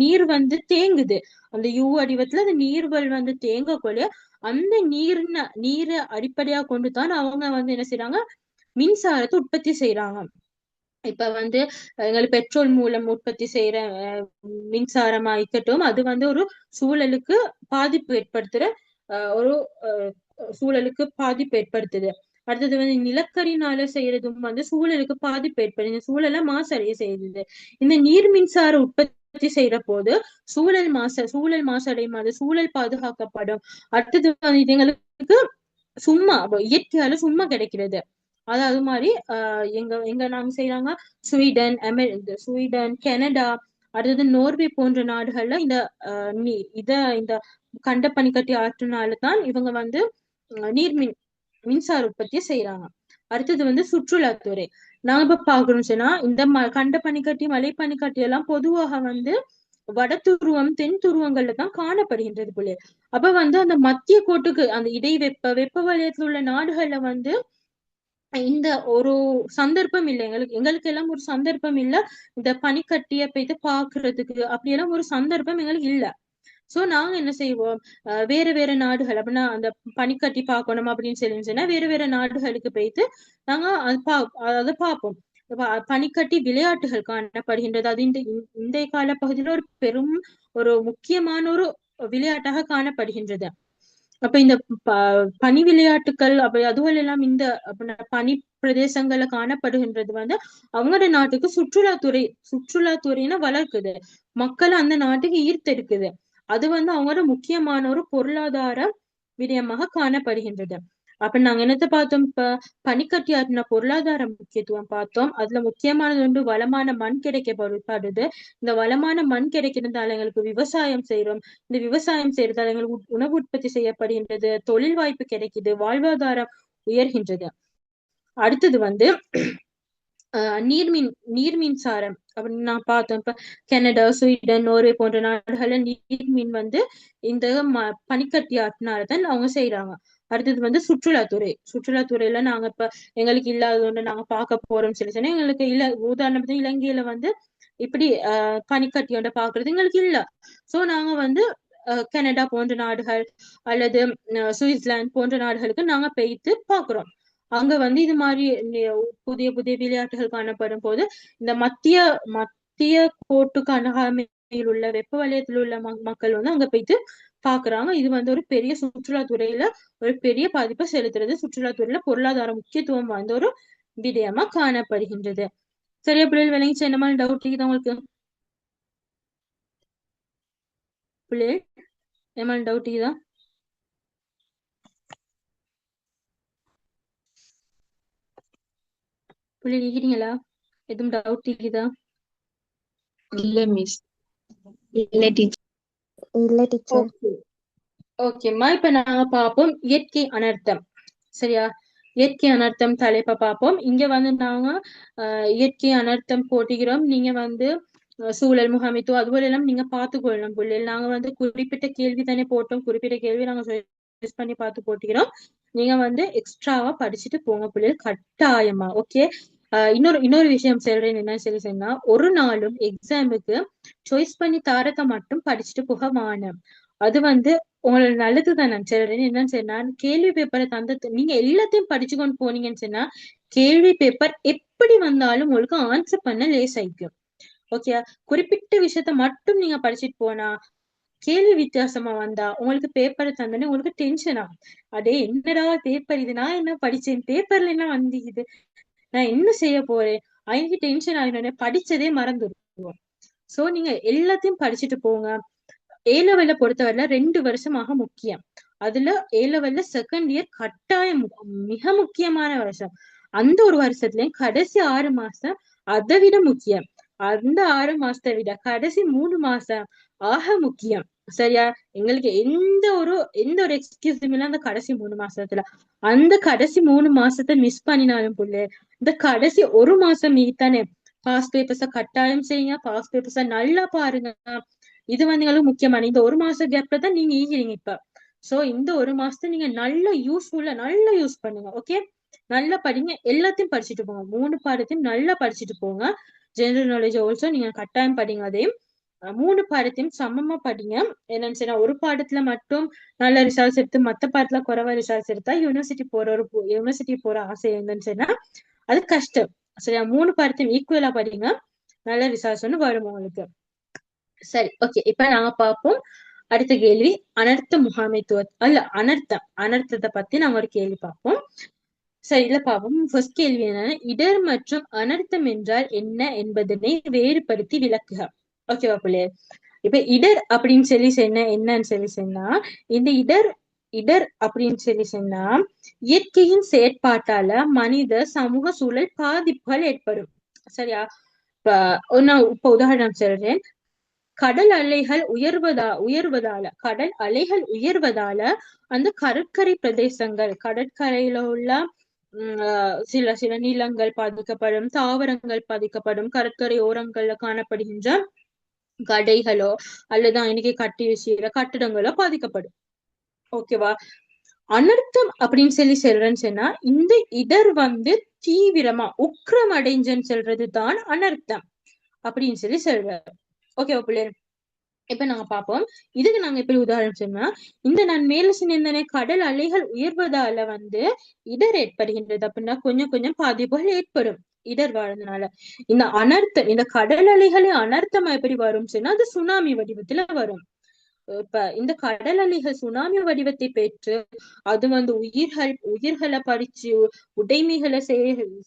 நீர் வந்து தேங்குது. அந்த யூ வடிவத்துல அந்த நீர்கள் வந்து தேங்கக்குள்ள அந்த நீரை அடிப்படையா கொண்டுதான் அவங்க வந்து என்ன செய்யறாங்க, மின்சாரத்தை உற்பத்தி செய்யறாங்க. இப்ப வந்து எங்களுக்கு பெட்ரோல் மூலம் உற்பத்தி செய்யற மின்சாரமா இருக்கட்டும், அது வந்து ஒரு சூழலுக்கு பாதிப்பு ஏற்படுத்துற ஒரு சூழலுக்கு பாதிப்பு ஏற்படுத்துது. அடுத்தது வந்து நிலக்கரினால செய்யறதும் வந்து சூழலுக்கு பாதிப்பு ஏற்படுது, சூழலை மாசடைய செய்யுது. இந்த நீர் மின்சார உற்பத்தி செய்யற போது சூழல் மாசடையும், அது சூழல் பாதுகாக்கப்படும். அடுத்தது வந்து இது எங்களுக்கு சும்மா இயற்கையால சும்மா கிடைக்கிறது. அதாவது மாதிரி எங்க எங்க நாங்க செய்யறாங்க, ஸ்வீடன், கனடா, அடுத்தது நோர்வே போன்ற நாடுகள்ல இந்த இந்த கண்ட பனிக்கட்டி ஆற்றுனாலதான் இவங்க வந்து மின்சார உற்பத்தியை செய்யறாங்க. அடுத்தது வந்து சுற்றுலாத்துறை. நாங்க இப்ப பாக்குறோம் சொன்னா, இந்த கண்ட பனிக்கட்டி, மலை பனிக்கட்டி எல்லாம் பொதுவாக வந்து வட துருவம், தென் துருவங்கள்ல தான் காணப்படுகின்றது போல. அப்ப வந்து அந்த மத்திய கோட்டுக்கு, அந்த வெப்ப வலயத்துல உள்ள நாடுகள்ல வந்து இந்த ஒரு சந்தர்ப்பம் இல்லை. எங்களுக்கு எல்லாம் ஒரு சந்தர்ப்பம் இல்ல இந்த பனிக்கட்டிய போயிட்டு பாக்குறதுக்கு. அப்படியெல்லாம் ஒரு சந்தர்ப்பம் எங்களுக்கு இல்ல. சோ நாங்க என்ன செய்வோம், வேற வேற நாடுகள் அப்படின்னா அந்த பனிக்கட்டி பார்க்கணும் அப்படின்னு சொன்னா வேற வேற நாடுகளுக்கு போயிட்டு நாங்க அதை பார்ப்போம். பனிக்கட்டி விளையாட்டுகள் காணப்படுகின்றது. அது இந்த கால பகுதியில ஒரு முக்கியமான ஒரு விளையாட்டாக காணப்படுகின்றது. அப்ப இந்த பனி விளையாட்டுகள் அதுவும் எல்லாம் இந்த பனி பிரதேசங்கள்ல காணப்படுகின்றது வந்து அவங்களோட நாட்டுக்கு சுற்றுலாத்துறையின வளர்க்குது, மக்களை அந்த நாட்டுக்கு ஈர்த்தெடுக்குது. அது வந்து அவங்களோட முக்கியமான ஒரு பொருளாதார விடயமாக காணப்படுகின்றது. அப்ப நாங்க என்னத்த பார்த்தோம், இப்ப பனிக்கட்டி ஆற்றின பொருளாதார முக்கியத்துவம் பார்த்தோம். அதுல முக்கியமானது வந்து வளமான மண் கிடைக்கப்படுது. இந்த வளமான மண் கிடைக்கிறதால எங்களுக்கு விவசாயம் செய்யறோம். இந்த விவசாயம் செய்யறதால எங்களுக்கு உணவு உற்பத்தி செய்யப்படுகின்றது, தொழில் வாய்ப்பு கிடைக்குது, வாழ்வாதாரம் உயர்கின்றது. அடுத்தது வந்து நீர்மின்சாரம் அப்படின்னு நான் பார்த்தோம். இப்ப கனடா, ஸ்வீடன், நோர்வே போன்ற நாடுகள்ல நீர்மின் வந்து இந்த பனிக்கட்டி ஆற்றினால்தான் அவங்க செய்யறாங்க. அடுத்தது வந்து சுற்றுலாத்துறையில நாங்க இப்ப எங்களுக்கு இல்லாத ஒன்று நாங்க பார்க்க போறோம்னு சொன்னா எங்களுக்கு இல்ல. உதாரணத்துக்கு இலங்கையில வந்து இப்படி பனிக்கட்டியோட பாக்குறது எங்களுக்கு இல்ல. சோ நாங்க வந்து கனடா போன்ற நாடுகள் அல்லது சுவிட்சர்லாந்து போன்ற நாடுகளுக்கு நாங்க போயிட்டு பாக்குறோம். அங்க வந்து இது மாதிரி புதிய புதிய விளையாட்டுகள் காணப்படும் போது இந்த மத்திய கோட்டுக்கு அருகாமையில் உள்ள வெப்ப வலயத்தில் உள்ள மக்கள் வந்து அங்க போயிட்டு பாக்குறாங்க. இது வந்து ஒரு பெரிய சுற்றுலாத்துறையில ஒரு பெரிய பாதிப்பை செலுத்துறது. சுற்றுலாத்துறையில பொருளாதார முக்கியத்துவம் வாய்ந்த ஒரு விடயமா காணப்படுகின்றது. சரியா பிள்ளைகள் விளங்கிச்சு? என்ன மாதிரி டவுட் இருக்குதா உங்களுக்கு பிள்ளைகள்? என்ன மாதிரி டவுட் இருக்குதா? பிள்ளை கேக்குறீங்களா? எதுவும் டவுட் இருக்குதா? இல்ல மிஸ். இல்ல டீச்சர். ஓகேம்மா, இப்ப நாங்க பார்ப்போம் இயற்கை அனர்த்தம். சரியா? இயற்கை அனர்த்தம் தலைப்பை பார்ப்போம். இங்க வந்து நாங்க இயற்கை அனர்த்தம் போட்டுக்கிறோம். நீங்க வந்து சூழல் முகாமைத்துவம் அதுபோல எல்லாம் நீங்க பார்த்துக்கொள்ளணும் பிள்ளைகள். நாங்க வந்து குறிப்பிட்ட கேள்வி தானே போட்டோம், குறிப்பிட்ட கேள்வி நாங்க சூஸ் பண்ணி பார்த்து போட்டுக்கிறோம். நீங்க வந்து எக்ஸ்ட்ராவா படிச்சுட்டு போங்க பிள்ளைகள், கட்டாயமா. ஓகே. இன்னொரு விஷயம் சொல்றேன். என்ன சொல்லி சொன்னா, ஒரு நாளும் எக்ஸாமுக்கு சாய்ஸ் பண்ணி தாரத்தை மட்டும் படிச்சுட்டு போக வானம். அது வந்து உங்களுக்கு நல்லதுதான். நான் சொல்றேன் என்னன்னு சொன்னா, கேள்வி பேப்பரை நீங்க எல்லாத்தையும் படிச்சு கொண்டு போனீங்கன்னு சொன்னா கேள்வி பேப்பர் எப்படி வந்தாலும் உங்களுக்கு ஆன்சர் பண்ண லேஸ் ஆயிக்கும். ஓகே. குறிப்பிட்ட விஷயத்த மட்டும் நீங்க படிச்சுட்டு போனா கேள்வி வித்தியாசமா வந்தா உங்களுக்கு பேப்பரை தந்தோடனே உங்களுக்கு டென்ஷன் ஆகும். அடே என்னடா பேப்பர் இது, நான் என்ன படிச்சேன், பேப்பர்ல என்ன வந்தீங்க, நான் என்ன செய்ய போறேன், அன்னைக்கு டென்ஷன் ஆகினோடனே படிச்சதே மறந்துடுவோம். சோ நீங்க எல்லாத்தையும் படிச்சுட்டு போங்க. ஏ லெவல்ல பொறுத்தவரையில 2 வருஷமாக முக்கியம். அதுல ஏ லெவல்ல செகண்ட் இயர் கட்டாயம் மிக முக்கியமான வருஷம். அந்த ஒரு வருஷத்துலயும் கடைசி 6 மாசம் அதை விட முக்கியம். அந்த 6 மாசத்தை விட கடைசி 3 மாசம் ஆக முக்கியம். சரியா? எங்களுக்கு எந்த ஒரு எக்ஸ்கியூஸும் இல்ல அந்த கடைசி 3 மாசத்துல. அந்த கடைசி 3 மாசத்தை மிஸ் பண்ணினாலும் புள்ளு, இந்த கடைசி 1 மாசம் மீதானே பாஸ் பேப்பர்ஸ கட்டாயம் செய்யுங்க. பாஸ் பேப்பர்ஸ நல்லா பாருங்க. இது வந்து எங்களுக்கு முக்கியமான இந்த 1 மாச கேப்ல தான் நீங்க ஈகிறீங்க இப்ப. சோ இந்த ஒரு மாசத்தை நீங்க நல்ல யூஸ் பண்ணுங்க. ஓகே, நல்லா படிங்க, எல்லாத்தையும் படிச்சுட்டு போங்க. 3 பாடத்தையும் நல்லா படிச்சுட்டு போங்க. ஜெனரல் நாலேஜ் ஆல்சோ நீங்க கட்டாயம் படிங்க. அதையும் 3 பாடத்தையும் சமமா படிங்க. என்னன்னு சொன்னா ஒரு பாடத்துல மட்டும் நல்ல ரிசல்ட்ஸ் எடுத்து மத்த பாடத்துல குறைவா ரிசல்ட்ஸ் எடுத்தா யூனிவர்சிட்டி போற ஆசை இருந்துன்னு சொன்னா அது கஷ்டம். சரியா, 3 பாடத்தையும் ஈக்குவலா படிங்க, நல்ல ரிசல்ட்ஸ் ஒன்று வரும் உங்களுக்கு. சரி, ஓகே, இப்ப நாங்க பார்ப்போம் அடுத்த கேள்வி. அனர்த்த முகாமைத்துவம் அல்ல அனர்த்தத்தை பத்தி நாங்க ஒரு கேள்வி பார்ப்போம். சரி, இதுல பார்ப்போம். ஃபர்ஸ்ட் கேள்வி என்னன்னா, இடர் மற்றும் அனர்த்தம் என்றால் என்ன என்பதனை வேறுபடுத்தி விளக்குக. ஓகேவா பிள்ளைய? இப்ப இடர் அப்படின்னு சொல்லி என்னன்னு சொல்லி சொன்னா, இந்த இடர் அப்படின்னு சொல்லி சொன்னா இயற்கையின் செயற்பாட்டால மனித சமூக சூழல் பாதிப்புகள் ஏற்படும். சரியா, இப்ப உதாரணம் சொல்றேன். கடல் அலைகள் உயர்வதால அந்த கடற்கரை பிரதேசங்கள், கடற்கரையில உள்ள சில நிலங்கள் பாதிக்கப்படும், தாவரங்கள் பாதிக்கப்படும், கடற்கரை ஓரங்கள்ல காணப்படுகின்ற கடைகளோ அல்லது இன்னைக்கு கட்டி வச்சுக்கிற கட்டிடங்களோ பாதிக்கப்படும். ஓகேவா? அனர்த்தம் அப்படின்னு சொல்லி சொல்றேன்னு சொன்னா இந்த இடர் தீவிரமா உக்கிரம் அடைஞ்சன்னு சொல்றதுதான் அனர்த்தம் அப்படின்னு சொல்லி சொல்றாரு. ஓகேவா பிள்ளைங்க? இப்ப நாங்க பார்ப்போம். இதுக்கு நாங்க எப்படி உதாரணம் சொன்னா, நான் மேல சொன்ன கடல் அலைகள் உயர்வதால இடர் ஏற்படுகின்றது அப்படின்னா கொஞ்சம் கொஞ்சம் பாதிப்புகள் ஏற்படும் இடர் வாழ்ந்தனால. இந்த கடல் அலைகளை அனர்த்தமா எப்படி வரும் சொன்னா அது சுனாமி வடிவத்துல வரும். இப்ப இந்த கடல் அலைகள் சுனாமி வடிவத்தை பெற்று அது உயிர்களை பறிச்சு உடைமைகளை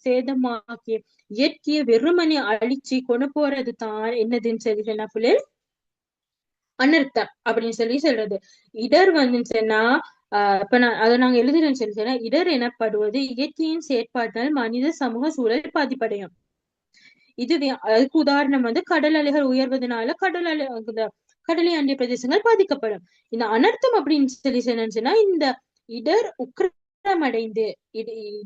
சேதமாக்கி இயற்கையை வெறுமனை அழிச்சு கொண்டு போறது தான் என்னதுன்னு சொல்லி சொன்னா பிள்ளை அனர்த்தம் அப்படின்னு சொல்லி சொல்றது. இடர் சொன்னா இப்ப அதை நாங்க எழுதுறேன்னு சொல்லி சொன்னா, இடர் எனப்படுவது இயற்கையின் செயற்பாட்டால் மனித சமூக சூழல் பாதிப்படையும். இதுவே அதுக்கு உதாரணம் கடல் அலைகள் உயர்வதனால கடலை அண்டிய பிரதேசங்கள் பாதிக்கப்படும். இந்த அனர்த்தம் அப்படின்னு சொல்லி சொன்னா இந்த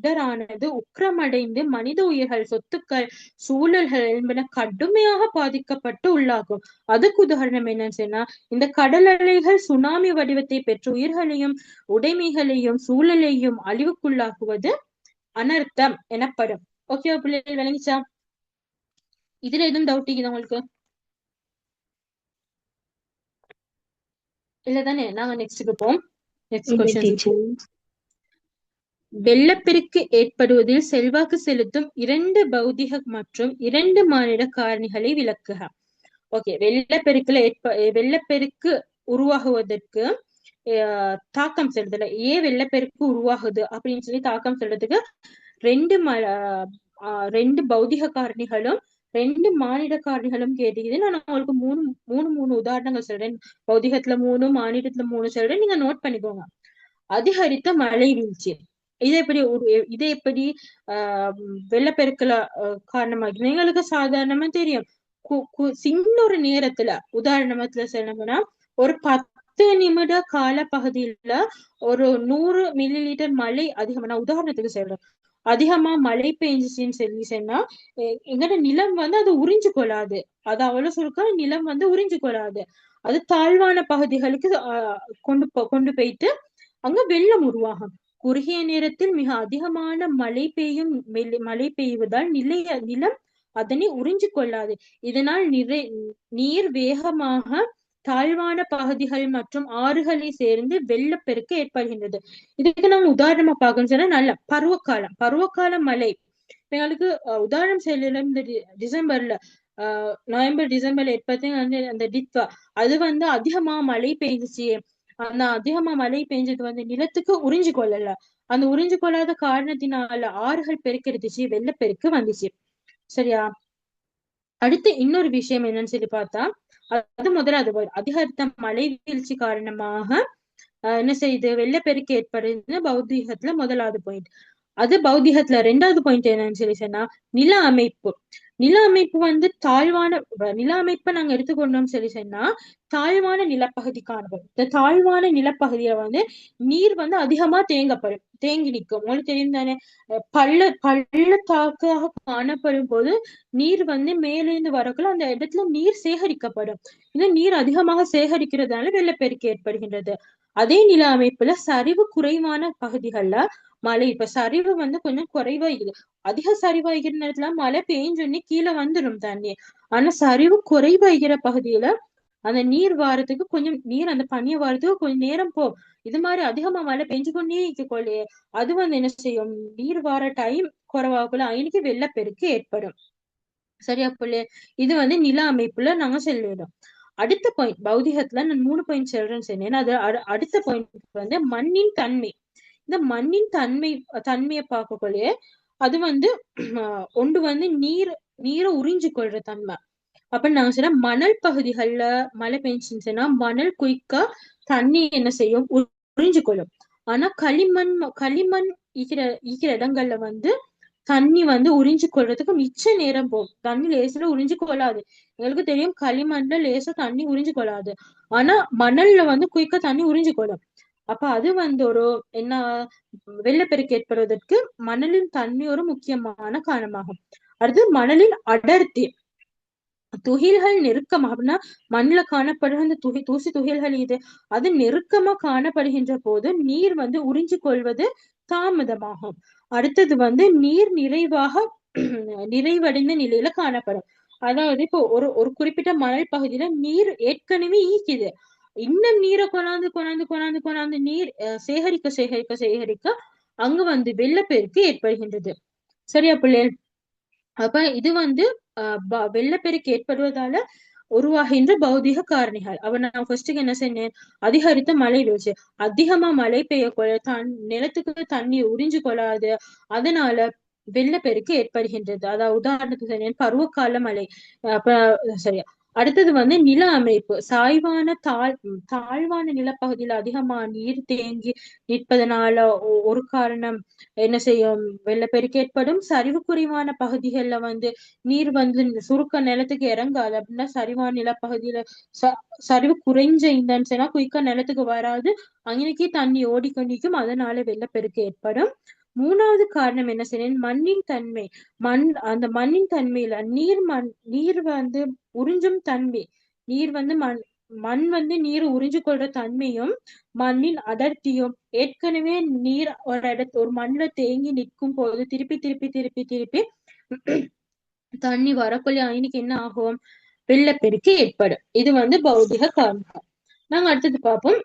இடரானது உக்கிரமடைந்து மனித உயிர்கள், சொத்துக்கள், சூழல்கள் என்பன கடுமையாக பாதிக்கப்பட்டு உள்ளாகும். அதுக்கு உதாரணம் என்னன்னு சொன்னா இந்த கடல் அலைகள் சுனாமி வடிவத்தை பெற்று உயிர்களையும் உடைமைகளையும் சூழலையும் அழிவுக்குள்ளாக்குவது அனர்த்தம் எனப்படும். ஓகேவா பிள்ளைகள், விளங்கிச்சா? இதுல எதுவும் டவுட் இருக்குதா உங்களுக்கு? இல்லதானே? நாங்க நெக்ஸ்ட்டுக்கு போவோம். Next question. வெள்ளப்பெருக்கு ஏற்படுவதில் செல்வாக்கு செலுத்தும் 2 பௌதிக மற்றும் 2 மானிட காரணிகளை விளக்குக. ஓகே, வெள்ளப்பெருக்கு உருவாகுவதற்கு தாக்கம் செலுத்தல. ஏன் வெள்ளப்பெருக்கு உருவாகுது அப்படின்னு சொல்லி தாக்கம் செலுத்துக்கு 2 பௌதிக காரணிகளும் 2 மானிட காரணிகளும் கேட்டீங்க. நான் உங்களுக்கு மூணு உதாரணங்கள் சொல்றேன். பௌதிகத்துல 3, மானிடத்துல 3 சொல்றேன், நீங்க நோட் பண்ணிக்கோங்க. அதிகரித்த மழை வீழ்ச்சி, இதை எப்படி வெள்ளப்பெருக்கல காரணமாகி எங்களுக்கு சாதாரணமா தெரியும். சின்ன ஒரு நேரத்துல உதாரணத்துல சொல்லணும்னா ஒரு 10 நிமிட கால பகுதியில ஒரு 100 மில்லிலிட்டர் மழை அதிகமா, உதாரணத்துக்கு சொல்றேன், அதிகமா மழை பெஞ்சிச்சுன்னு சொல்லி சொன்னா எங்கட நிலம் அது உறிஞ்சு கொள்ளாது. அது அவ்வளவு சுருக்க நிலம் உறிஞ்சு கொள்ளாது. அது தாழ்வான பகுதிகளுக்கு கொண்டு போயிட்டு அங்க வெள்ளம் உருவாகும். குறுகிய நேரத்தில் மிக அதிகமான மழை பெய்வதால் நிலம் அதனை உறிஞ்சு கொள்ளாது. இதனால் நீர் வேகமாக தாழ்வான பகுதிகள் மற்றும் ஆறுகளை சேர்ந்து வெள்ளப்பெருக்கு ஏற்படுகின்றது. இதுக்கு நம்ம உதாரணமா பார்க்கணும்னு சொன்னா நல்ல பருவகால மழை. எங்களுக்கு உதாரணம் செய்யல இந்த டிசம்பர்ல நவம்பர் டிசம்பர்ல ஏற்படுத்தி அந்த டித்வா அது அதிகமா மழை பெய்ஞ்சிச்சு. அந்த அதிகமா மழை பெஞ்சது நிலத்துக்கு உறிஞ்சு கொள்ளல. அந்த உறிஞ்சு கொள்ளாத காரணத்தினால ஆறுகள் பெருக்கெடுத்துச்சு, வெள்ளப்பெருக்கு வந்துச்சு. சரியா? அடுத்து இன்னொரு விஷயம் என்னன்னு சொல்லி பார்த்தா அது முதலாவது அதிகரித்த மழை வீழ்ச்சி காரணமாக என்ன செய்யுது, வெள்ளப்பெருக்கு ஏற்படுது பௌதீகத்துல முதலாவது பாயிண்ட். அது பௌதீகத்துல 2வது பாயிண்ட் என்னன்னு சொல்லி சொன்னா நில அமைப்பு. நில அமைப்பு தாழ்வான நில அமைப்பை நாங்க எடுத்துக்கொண்டோம்னு சொல்லி சொன்னா தாழ்வான நிலப்பகுதி காணப்படும். இந்த தாழ்வான நிலப்பகுதியில நீர் அதிகமா தேங்கி நிற்கும். உங்களுக்கு தெரியும் தானே, பள்ளத்தாக்காக காணப்படும் போது நீர் மேலிருந்து வரக்குள்ள அந்த இடத்துல நீர் சேகரிக்கப்படும். இந்த நீர் அதிகமாக சேகரிக்கிறதுனால வெள்ளப்பெருக்கு ஏற்படுகின்றது. அதே நில அமைப்புல சரிவு குறைவான பகுதிகள்ல மழை, இப்ப சரிவு வந்து கொஞ்சம் குறைவாகுது. அதிக சரிவாகிற நேரத்துல மழை பெய்ஞ்சோடனே கீழே வந்துடும் தண்ணி. ஆனா சரிவு குறைவாகிற பகுதியில அந்த நீர் வாரத்துக்கு கொஞ்சம் நீர் அந்த பனியை வாரத்துக்கு கொஞ்சம் நேரம் போ. இது மாதிரி அதிகமா மழை பெஞ்சு கொண்டே இருக்கொள்ளே அது வந்து என்ன செய்யும், நீர் வார டைம் குறைவாக்குள்ள அன்னைக்கு வெள்ளப்பெருக்கு ஏற்படும். சரியா புள்ளே? இது வந்து நில அமைப்புல நாங்க சொல்லிடும். அடுத்த பாயிண்ட் பௌதிகத்துல நான் 3 பாயிண்ட் சொல்றேன்னு சொன்னேன். அது அடுத்த பாயிண்ட் வந்து மண்ணின் தன்மை. இந்த மண்ணின் தன்மையை பார்க்கக்கூடிய அது வந்து ஒன்று வந்து நீரை உறிஞ்சு கொள்ற தன்மை. அப்ப நாங்க சொன்னா மணல் பகுதிகள்ல மழை பெஞ்சுச்சுன்னா மணல் குயிக்கா தண்ணி என்ன செய்யும், உறிஞ்சு கொள்ளும். ஆனா களிமண் ஈக்கிற இடங்கள்ல வந்து தண்ணி வந்து உறிஞ்சு கொள்றதுக்கு மிச்ச நேரம் போகும். தண்ணி லேசுல உறிஞ்சு கொள்ளாது. எங்களுக்கு தெரியும் களிமண்ல லேசா தண்ணி உறிஞ்சு கொள்ளாது. ஆனா மணல்ல வந்து குயிக்கா தண்ணி உறிஞ்சு கொள்ளும். அப்ப அது வந்து ஒரு என்ன, வெள்ளப்பெருக்கு ஏற்படுவதற்கு மணலின் தன்மை ஒரு முக்கியமான காரணமாகும். அடுத்து மணலின் அடர்த்தி. துகில்கள் நெருக்கமா அப்படின்னா மண்ணுல காணப்படுகிற அந்த தூசி துகில்கள் இது அது நெருக்கமா காணப்படுகின்ற போது நீர் வந்து உறிஞ்சு கொள்வது தாமதமாகும். அடுத்தது வந்து நீர் நிறைவடைந்த நிலையில காணப்படும். அதாவது இப்போ ஒரு குறிப்பிட்ட மணல் பகுதியில நீர் ஏற்கனவே ஈக்குது. இன்னும் நீரை கொண்டாந்து நீர் சேகரிக்க அங்க வந்து வெள்ளப்பெருக்கு ஏற்படுகின்றது. சரியா பிள்ளைகள்? அப்ப இது வந்து வெள்ளப்பெருக்கு ஏற்படுவதால உருவாகின்ற பௌதிக காரணிகள். அவ நான் ஃபர்ஸ்ட்டுக்கு என்ன சொன்னேன், அதிகரித்த மழை வீழ்ச்சி. அதிகமா மழை பெய்ய நிலத்துக்கு தண்ணி உறிஞ்சு கொள்ளாது, அதனால வெள்ளப்பெருக்கு ஏற்படுகின்றது. அதாவது உதாரணத்துக்கு சொன்னேன் பருவகால மழை. அப்ப சரியா. அடுத்தது வந்து நில அமைப்பு. தாழ்வான நிலப்பகுதியில அதிகமா நீர் தேங்கி நிற்பதனால ஒரு காரணம் என்ன செய்யும், வெள்ளப்பெருக்கு ஏற்படும். சரிவு குறைவான பகுதிகள்ல வந்து நீர் வந்து சுருக்க நிலத்துக்கு இறங்காது. அப்படின்னா சரிவான நிலப்பகுதியில சரிவு குறைஞ்ச இந்தன்னு சொன்னா குயிக்கா நிலத்துக்கு வராது, அங்கனைக்கே தண்ணி ஓடிக்கொண்டிருக்கும், அதனால வெள்ளப்பெருக்கு ஏற்படும். 3வது காரணம் என்ன செய்யணும், மண்ணின் தன்மை. அந்த மண்ணின் தன்மையில நீர் வந்து உறிஞ்சும் தன்மை. நீர் வந்து மண் வந்து நீர் உறிஞ்சு கொள்ற தன்மையும் மண்ணின் அடர்த்தியும். ஏற்கனவே நீர் ஒரு மண்ணுல தேங்கி நிற்கும் போது திருப்பி தண்ணி வரக்குள்ள அன்னைக்கு என்ன ஆகும், வெள்ளப்பெருக்கு ஏற்படும். இது வந்து பௌதிக காரணம். நாங்க அடுத்தது பார்ப்போம்.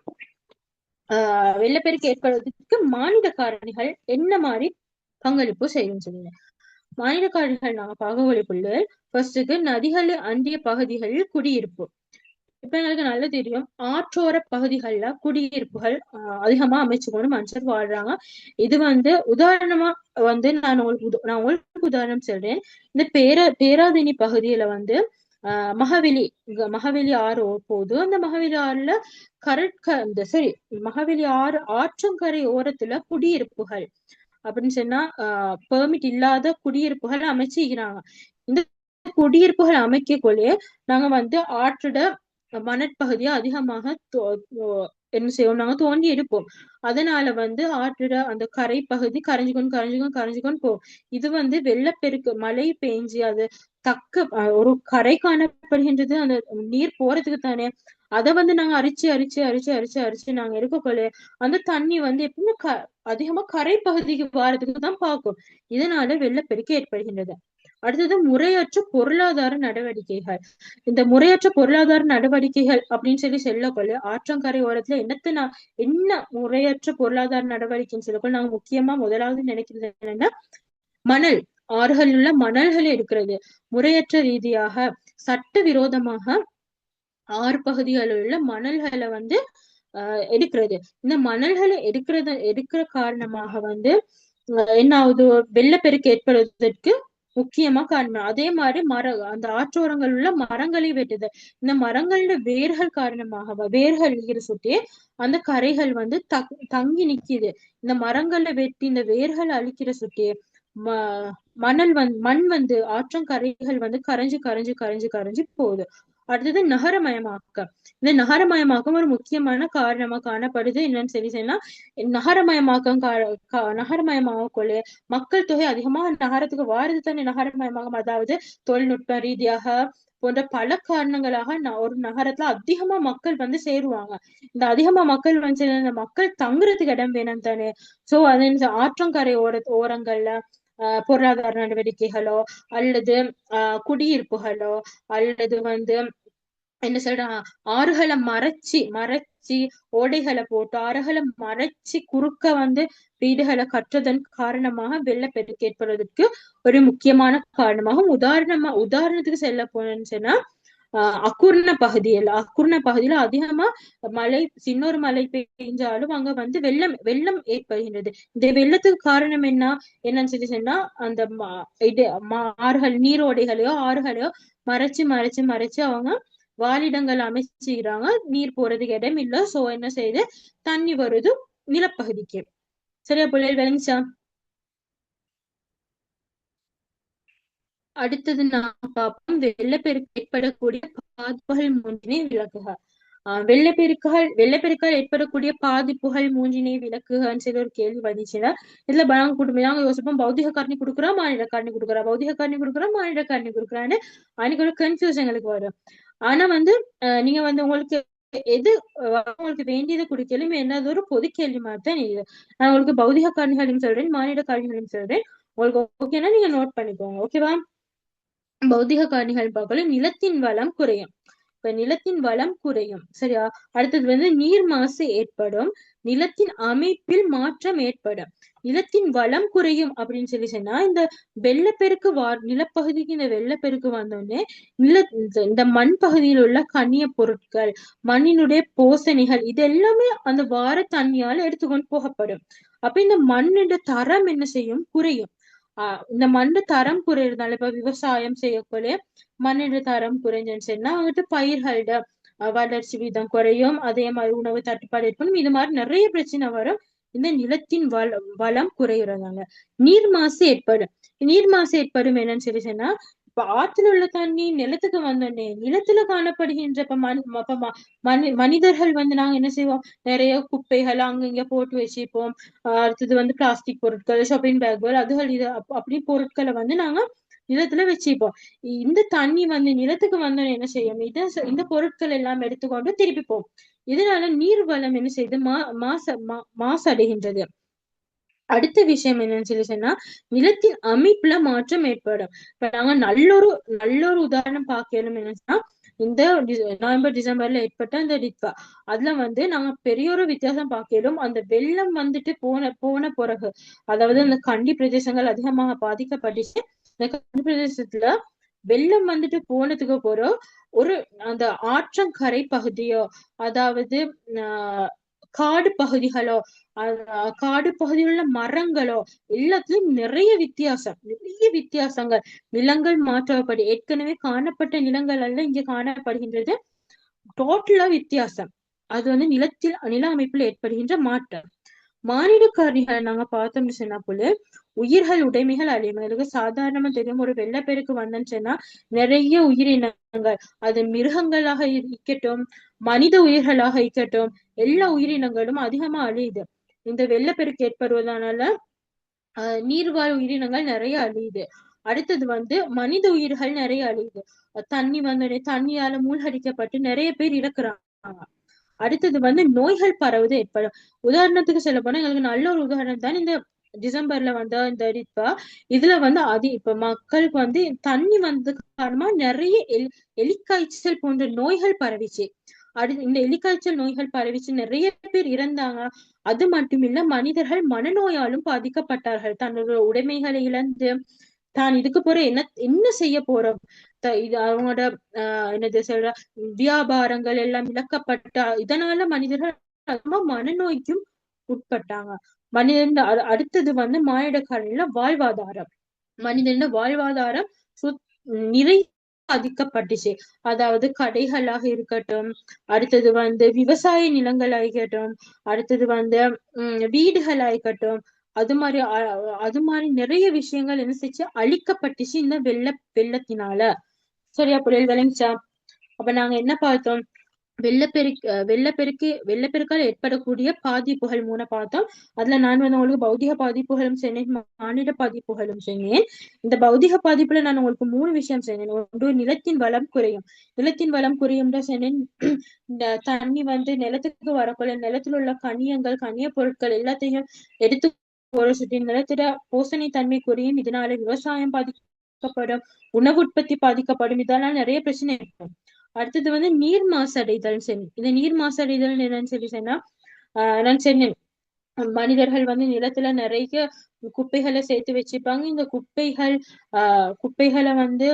வெள்ளப்பெருக்கு ஏற்படுவதற்கு மானிட காரணிகள் என்ன மாதிரி பங்களிப்பு செய்யும் சொல்லுங்க. மானிட காரணிகள் நாங்க பார்க்கக்கூடிய ஃபர்ஸ்டுக்கு நதிகள் அண்டிய பகுதிகளில் குடியிருப்பு. இப்ப எங்களுக்கு நல்லா தெரியும் ஆற்றோர பகுதிகள்ல குடியிருப்புகள் அதிகமா அமைச்சுக்கொண்டு மனுஷர் வாழ்றாங்க. இது வந்து உதாரணமா வந்து நான் உங்களுக்கு உதாரணம் சொல்றேன். இந்த பேராதேனி பகுதியில வந்து மகவெளி ஆறு போது அந்த மகவெளி ஆறுல மகவெளி ஆறு ஆற்றங்கரை ஓரத்துல குடியிருப்புகள் அப்படின்னு சொன்னா பெர்மிட் இல்லாத குடியிருப்புகள் அமைச்சுக்கிறாங்க. இந்த குடியிருப்புகள் அமைக்கக்குள்ளே நாங்க வந்து ஆற்றோட மணற்பகுதியை அதிகமாக என்ன செய்வோம், நாங்க தோண்டி எடுப்போம். அதனால வந்து ஆற்றோட அந்த கரை பகுதி கரைஞ்சுக்கொண்டு போகும். இது வந்து வெள்ளப்பெருக்கு மழை பெஞ்சு அது ஒரு கரை காணப்படுகின்றது, அந்த நீர் போறதுக்கு தானே. அதை வந்து நாங்க அரிச்சு நாங்க எடுக்கக்குள்ள அந்த தண்ணி வந்து எப்பவுமே அதிகமா கரை பகுதிக்கு வாரத்துக்கு தான் பார்க்கும். இதனால வெள்ளப்பெருக்கு ஏற்படுகின்றது. அடுத்தது முறையற்ற பொருளாதார நடவடிக்கைகள். இந்த முறையற்ற பொருளாதார நடவடிக்கைகள் அப்படின்னு சொல்லக்கொள்ள ஆற்றங்கரை ஓரத்துல என்ன முறையற்ற பொருளாதார நடவடிக்கைன்னு சொல்லக்கொள்ள நாங்க முக்கியமா முதலாவது நினைக்கிறது என்னன்னா மணல், ஆறுகளில் உள்ள மணல்களை எடுக்கிறது. முறையற்ற ரீதியாக சட்ட விரோதமாக ஆறு பகுதிகளில் உள்ள மணல்களை வந்து எடுக்கிறது. இந்த மணல்களை எடுக்கிற காரணமாக வந்து என்ன ஆகுது, வெள்ளப்பெருக்கு ஏற்படுவதற்கு முக்கியமா காரணம். அதே மாதிரி அந்த ஆற்றோரங்கள் உள்ள மரங்களை வெட்டுது. இந்த மரங்களோட வேர்கள் காரணமாக வேர்கள் சுட்டி அந்த கரைகள் வந்து தங்கி நிக்குது. இந்த மரங்களை வெட்டி இந்த வேர்கள் அழிக்கிற சுட்டி மண் வந்து ஆற்றங்கரைகள் வந்து கரைஞ்சு போகுது. அடுத்தது நகரமயமாக்க. இந்த நகரமயமாக்கம் ஒரு முக்கியமான காரணமா காணப்படுது. என்னன்னு சொன்னா நகரமயமாகக்குள்ள மக்கள் தொகை அதிகமா நகரத்துக்கு வாரது தானே நகரமயமாகும். அதாவது தொழில்நுட்ப ரீதியாக போன்ற பல காரணங்களாக ஒரு நகரத்துல அதிகமா மக்கள் வந்து சேருவாங்க. இந்த அதிகமா மக்கள் வந்து இந்த மக்கள் தங்குறதுக்கு இடம் வேணும் தானே. சோ அது இந்த ஆற்றங்கரை ஓரங்கள்ல பொருளாதார நடவடிக்கைகளோ அல்லது குடியிருப்புகளோ அல்லது வந்து என்ன சொல்றாங்க, ஆறுகளை மறைச்சி ஓடைகளை போட்டு ஆறுகளை மறைச்சி குறுக்க வந்து வீடுகளை கட்டுறதன் காரணமாக வெள்ளப்பெருக்கு ஏற்படுவதற்கு ஒரு முக்கியமான காரணமாகும். உதாரணத்துக்கு செல்ல போனேன்னு சொன்னா அக்குர்ண பகுதியில அதிகமா இன்னொரு மழை பெய்ஞ்சாலும் அங்க வந்து வெள்ளம் ஏற்படுகின்றது. இந்த வெள்ளத்துக்கு காரணம் என்னன்னு சொல்லி சொன்னா அந்த ஆறுகள் ஆறுகளையோ மறைச்சு அவங்க வாழிடங்கள் அமைச்சுக்கிறாங்க. நீர் போறதுக்கு இடம் இல்ல. சோ என்ன செய்யுது, தண்ணி வருது நிலப்பகுதிக்கு. சரியா பிள்ளைகள் விளங்கிச்சா? அடுத்தது நான் பார்ப்போம் வெள்ளப்பெருக்கு ஏற்படக்கூடிய பாதிப்புகள் மூன்றினை விளக்குக. வெள்ளப்பெருக்கால் ஏற்படக்கூடிய பாதிப்புகள் மூன்றினை விளக்குகன்னு சொல்லி ஒரு கேள்வி வந்துச்சுன்னா இதுல நாங்க யோசிப்போம், பௌதிக காரணி கொடுக்குறா மாநில காரணி கொடுக்குறா, பௌதிக காரணி கொடுக்குறா மாநில காரணி கொடுக்குறான்னு அன்னைக்கு ஒரு கன்ஃபியூஷன் எங்களுக்கு வரும். ஆனா வந்து நீங்க வந்து உங்களுக்கு எது உங்களுக்கு வேண்டியதை குடிக்கலும் என்னது ஒரு பொது கேள்வி மாதிரி தான் இது. நான் உங்களுக்கு பௌதிக காரணிகளையும் சொல்றேன், மாநில காரணிகளையும் சொல்றேன். உங்களுக்கு ஓகேன்னா நீங்க நோட் பண்ணிக்கோங்க. ஓகேவா? பௌதிக காரணிகள் பார்க்கல நிலத்தின் வளம் குறையும். இப்ப நிலத்தின் வளம் குறையும். சரியா? அடுத்தது வந்து நீர் மாசு ஏற்படும், நிலத்தின் அமைப்பில் மாற்றம் ஏற்படும். நிலத்தின் வளம் குறையும் அப்படின்னு சொல்லி சொன்னா இந்த வெள்ளப்பெருக்கு நிலப்பகுதிக்கு இந்த வெள்ளப்பெருக்கு வந்தோடனே இந்த மண் பகுதியில் உள்ள கனிய பொருட்கள், மண்ணினுடைய போசணிகள் இது எல்லாமே அந்த வார தண்ணியால எடுத்துக்கொண்டு போகப்படும். அப்ப இந்த மண்ணோட தரம் என்ன செய்யும், குறையும். இந்த மண்ணு தரம் குறையறதுனால இப்ப விவசாயம் செய்யக்கூடிய மண்ணோட தரம் குறைஞ்சுன்னு சொன்னா வந்துட்டு பயிர்களோட வளர்ச்சி வீதம் குறையும். அதே மாதிரி உணவு தட்டுப்பாடு ஏற்படும். இது மாதிரி நிறைய பிரச்சனை வரும் இந்த நிலத்தின் வளம் குறையறதாங்க. நீர் மாசு ஏற்படும் என்னன்னு சொல்லி சொன்னா இப்ப ஆத்துல உள்ள தண்ணி நிலத்துக்கு வந்தோடனே நிலத்துல காணப்படுகின்ற மனிதர்கள் வந்து நாங்க என்ன செய்வோம், நிறைய குப்பைகள் அங்க இங்க போட்டு வச்சுப்போம். அடுத்தது வந்து பிளாஸ்டிக் பொருட்கள், ஷாப்பிங் பேக்குகள், அதுகள் இது அப்படி பொருட்களை வந்து நாங்க நிலத்துல வச்சுப்போம். இந்த தண்ணி வந்து நிலத்துக்கு வந்தோன்னு என்ன செய்யும், இந்த பொருட்கள் எல்லாம் எடுத்துக்கொண்டு திருப்பி போகும். இதனால நீர் வளம் என்ன செய்யுது, மாசடைகின்றது. அடுத்த விஷயம் என்னன்னு சொல்லி சொன்னா நிலத்தின் அமைப்புல மாற்றம் ஏற்படும். இப்ப நாங்க நல்ல ஒரு உதாரணம் பார்க்கணும் என்னன்னா இந்த நவம்பர் டிசம்பர்ல ஏற்பட்ட அந்த டிட்வா அதுல வந்து நாங்க பெரிய ஒரு வித்தியாசம் பார்க்கலும். அந்த வெள்ளம் வந்துட்டு போன பிறகு, அதாவது அந்த கண்டி பிரதேசங்கள் அதிகமாக பாதிக்கப்பட்டுச்சு. இந்த கண்டி பிரதேசத்துல வெள்ளம் வந்துட்டு போனதுக்கு போறோம் ஒரு அந்த ஆற்றங்கரை பகுதியோ அதாவது காடு பகுதிகளோ காடு பகுதியில் உள்ள மரங்களோ எல்லாத்துலயும் நிறைய வித்தியாசங்கள் நிலங்கள் மாற்றப்படி ஏற்கனவே காணப்பட்ட நிலங்கள் அல்ல இங்க காணப்படுகின்றது. டோட்டலா வித்தியாசம். அது வந்து நில அமைப்பில் ஏற்படுகின்ற மாற்றம். மானிட காரணிகளை நாங்க பார்த்தோம்னு சொன்னா போல உயிர்கள் உடைமைகள் அழிவுகளுக்கு சாதாரணமா தெரியும். ஒரு வெள்ளப்பெருக்கு வந்தேன்னு சொன்னா நிறைய உயிரினங்கள், அது மிருகங்களாக இருக்கட்டும் மனித உயிர்களாக இருக்கட்டும் எல்லா உயிரினங்களும் அதிகமா அழியுது. இந்த வெள்ளப்பெருக்கு ஏற்படுவதனால நீர்வாழ் உயிரினங்கள் நிறைய அழியுது. அடுத்தது வந்து மனித உயிர்கள் நிறைய அழியுது. தண்ணியால மூழ்கடிக்கப்பட்டு நிறைய பேர் இறக்குறாங்க. அடுத்தது வந்து நோய்கள் பரவுது ஏற்படும். உதாரணத்துக்கு சொல்ல போனா எங்களுக்கு நல்ல ஒரு உதாரணம் தான் இந்த டிசம்பர்ல வந்த இந்த ரித்வா. இதுல வந்து இப்ப மக்களுக்கு வந்து தண்ணி வந்ததுக்கு காரணமா நிறைய எலிக்காய்ச்சல் போன்ற நோய்கள் பரவிச்சு. இந்த எலிக்காய்ச்சல் நோய்கள் பரவிச்சு, நிறைய பேர் இறந்தாங்க. அது மட்டும் இல்ல மனிதர்கள் மனநோயாலும் பாதிக்கப்பட்டார்கள். தன்னோட உடைமைகளை இழந்து தான் இதுக்கு போற என்ன செய்ய போறோம், இது அவங்களோட என்னது சொல்ற வியாபாரங்கள் எல்லாம் இழக்கப்பட்ட இதனால மனிதர்கள் மனநோய்க்கும் உட்பட்டாங்க. அடுத்தது வந்து மானிட காரணியில வாழ்வாதாரம். மனிதன வாழ்வாதாரம் நிறைய பாதிக்கப்பட்டுச்சு. அதாவது கடைகளாக இருக்கட்டும், அடுத்தது வந்து விவசாய நிலங்களாக இருக்கட்டும், அடுத்தது வந்து வீடுகளாகட்டும், அது மாதிரி நிறைய விஷயங்கள் என்ன செஞ்சு அழிக்கப்பட்டுச்சு இந்த வெள்ளத்தினால. சரியா பிள்ளைகள் விளங்கிச்சா? அப்ப நாங்க என்ன பார்த்தோம், வெள்ளப்பெருக்கால் ஏற்படக்கூடிய பாதிப்புகள் மூணு பார்த்தோம். அதுல நான் வந்து உங்களுக்கு பௌதிக பாதிப்புகளும் சொன்னேன், மானிட பாதிப்புகளும் சொன்னேன். இந்த பௌதிக பாதிப்புல நான் உங்களுக்கு 3 விஷயம் சொன்னேன். ஒன்று, நிலத்தின் வளம் குறையும். நிலத்தின் வளம் குறையும் சொன்னேன். இந்த தண்ணி வந்து நிலத்துக்கு வரக்குள்ள நிலத்துல உள்ள கனிய பொருட்கள் எல்லாத்தையும் எடுத்து ஒரு சுற்றி நிலத்திட போசணை தன்மை குறையும். இதனால விவசாயம் பாதிக்கப்படும், உணவு உற்பத்தி பாதிக்கப்படும். இதெல்லாம் நிறைய பிரச்சனை இருக்கும். அடுத்தது வந்து நீர் மாசடைதல். சரி, இந்த நீர் மாசடைதல் என்னன்னு சொன்னா, நான் சொன்னேன், மனிதர்கள் வந்து நிலத்துல நிறைய குப்பைகளை சேர்த்து வச்சுப்பாங்க. இந்த குப்பைகளை வந்து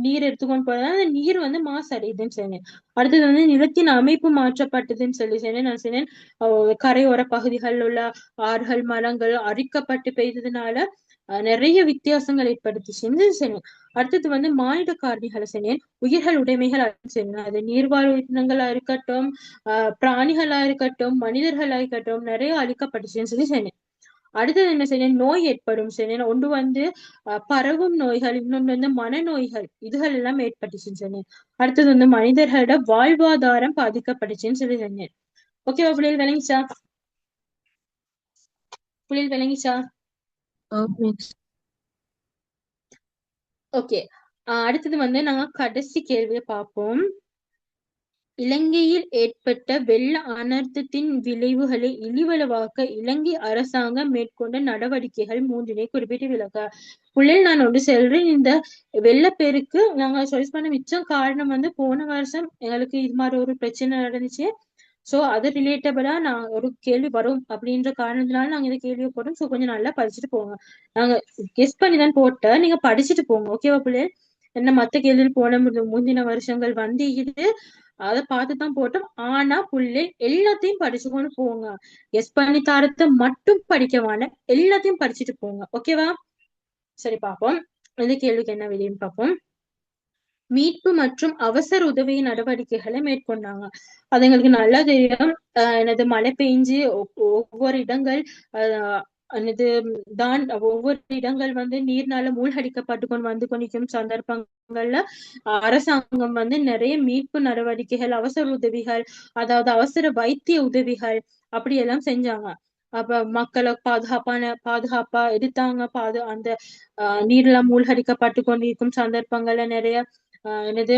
நீர் எடுத்துக்கொண்டு போறதுனால அந்த நீர் வந்து மாசடையுதுன்னு சொன்னேன். அடுத்தது வந்து நிலத்தின் அமைப்பு மாற்றப்பட்டதுன்னு சொன்னேன். நான் சொன்னேன், கரையோர பகுதிகளில் உள்ள ஆறுகள் மரங்கள் அரிக்கப்பட்டு பெய்ததுனால நிறைய வித்தியாசங்கள் ஏற்படுத்துச்சுன்னு சொன்னேன். அடுத்தது வந்து மானிட காரணிகளை சொன்னேன். உயிர்கள் உடைமைகள் சொன்னேன். அது நீர்வாழ் உயிரினங்களா இருக்கட்டும், பிராணிகளா இருக்கட்டும், மனிதர்களா இருக்கட்டும், நிறைய அழிக்கப்பட்டுச்சுன்னு சொன்னேன். அடுத்தது என்ன சொன்னேன், நோய் ஏற்படும் சொன்னேன். ஒன்று வந்து பரவும் நோய்கள், இன்னொன்று வந்து மனநோய்கள், இதுகள் எல்லாம் ஏற்பட்டுச்சுன்னு சொன்னேன். அடுத்தது வந்து மனிதர்களோட வாழ்வாதாரம் பாதிக்கப்பட்டுச்சுன்னு சொன்னேன். ஓகேவா பிள்ளைகள், விளங்கிச்சா? பிள்ளைகள் விளங்கிச்சா? ஓகே. அடுத்தது வந்து நாங்க கடைசி கேள்வியை பார்ப்போம். இலங்கையில் ஏற்பட்ட வெள்ள அனர்த்தத்தின் விளைவுகளை இழிவளவாக்க இலங்கை அரசாங்கம் மேற்கொண்ட நடவடிக்கைகள் 3 குறிப்பிட்டு விளக்க. புள்ளில் நான் ஒன்று சொல்றேன். இந்த வெள்ளப்பெருக்கு நாங்க சாய்ஸ் பண்ண மிச்சம் காரணம் வந்து போன வருஷம் எங்களுக்கு இது மாதிரி ஒரு பிரச்சனை நடந்துச்சு. சோ அது ரிலேட்டபிளா நான் ஒரு கேள்வி வரும் அப்படின்ற காரணத்தினால நாங்க இந்த கேள்வியை போட்டோம். சோ கொஞ்சம் நல்லா படிச்சுட்டு போங்க. நாங்க கெஸ் பண்ணி தான் போட்ட, நீங்க படிச்சுட்டு போங்க. ஓகேவா பிள்ளை? என்ன மத்த கேள்வியில் போன முந்தின வருஷங்கள் வந்து இது அதை பார்த்துதான் போட்டோம். ஆனா புள்ளை எல்லாத்தையும் படிச்சுக்கொண்டு போங்க. கெஸ் பண்ணி தாரத்தை மட்டும் படிக்கவான, எல்லாத்தையும் படிச்சுட்டு போங்க. ஓகேவா? சரி, பார்ப்போம். இந்த கேள்விக்கு என்ன விடையும் பார்ப்போம். மீட்பு மற்றும் அவசர உதவி நடவடிக்கைகளை மேற்கொண்டாங்க. அது எங்களுக்கு நல்லா தெரியும். எனது மழை பெஞ்சு ஒவ்வொரு இடங்கள் எனது தான் ஒவ்வொரு இடங்கள் வந்து நீர்னால மூழ்கடிக்கப்பட்டு கொண்டு வந்து கொண்டிருக்கும் சந்தர்ப்பங்கள்ல அரசாங்கம் வந்து நிறைய மீட்பு நடவடிக்கைகள், அவசர உதவிகள், அதாவது அவசர வைத்திய உதவிகள் அப்படி எல்லாம் செஞ்சாங்க. அப்ப மக்களை பாதுகாப்பா எடுத்தாங்க. அந்த நீர்ல மூழ்கடிக்கப்பட்டு கொண்டிருக்கும் சந்தர்ப்பங்கள்ல நிறைய என்னது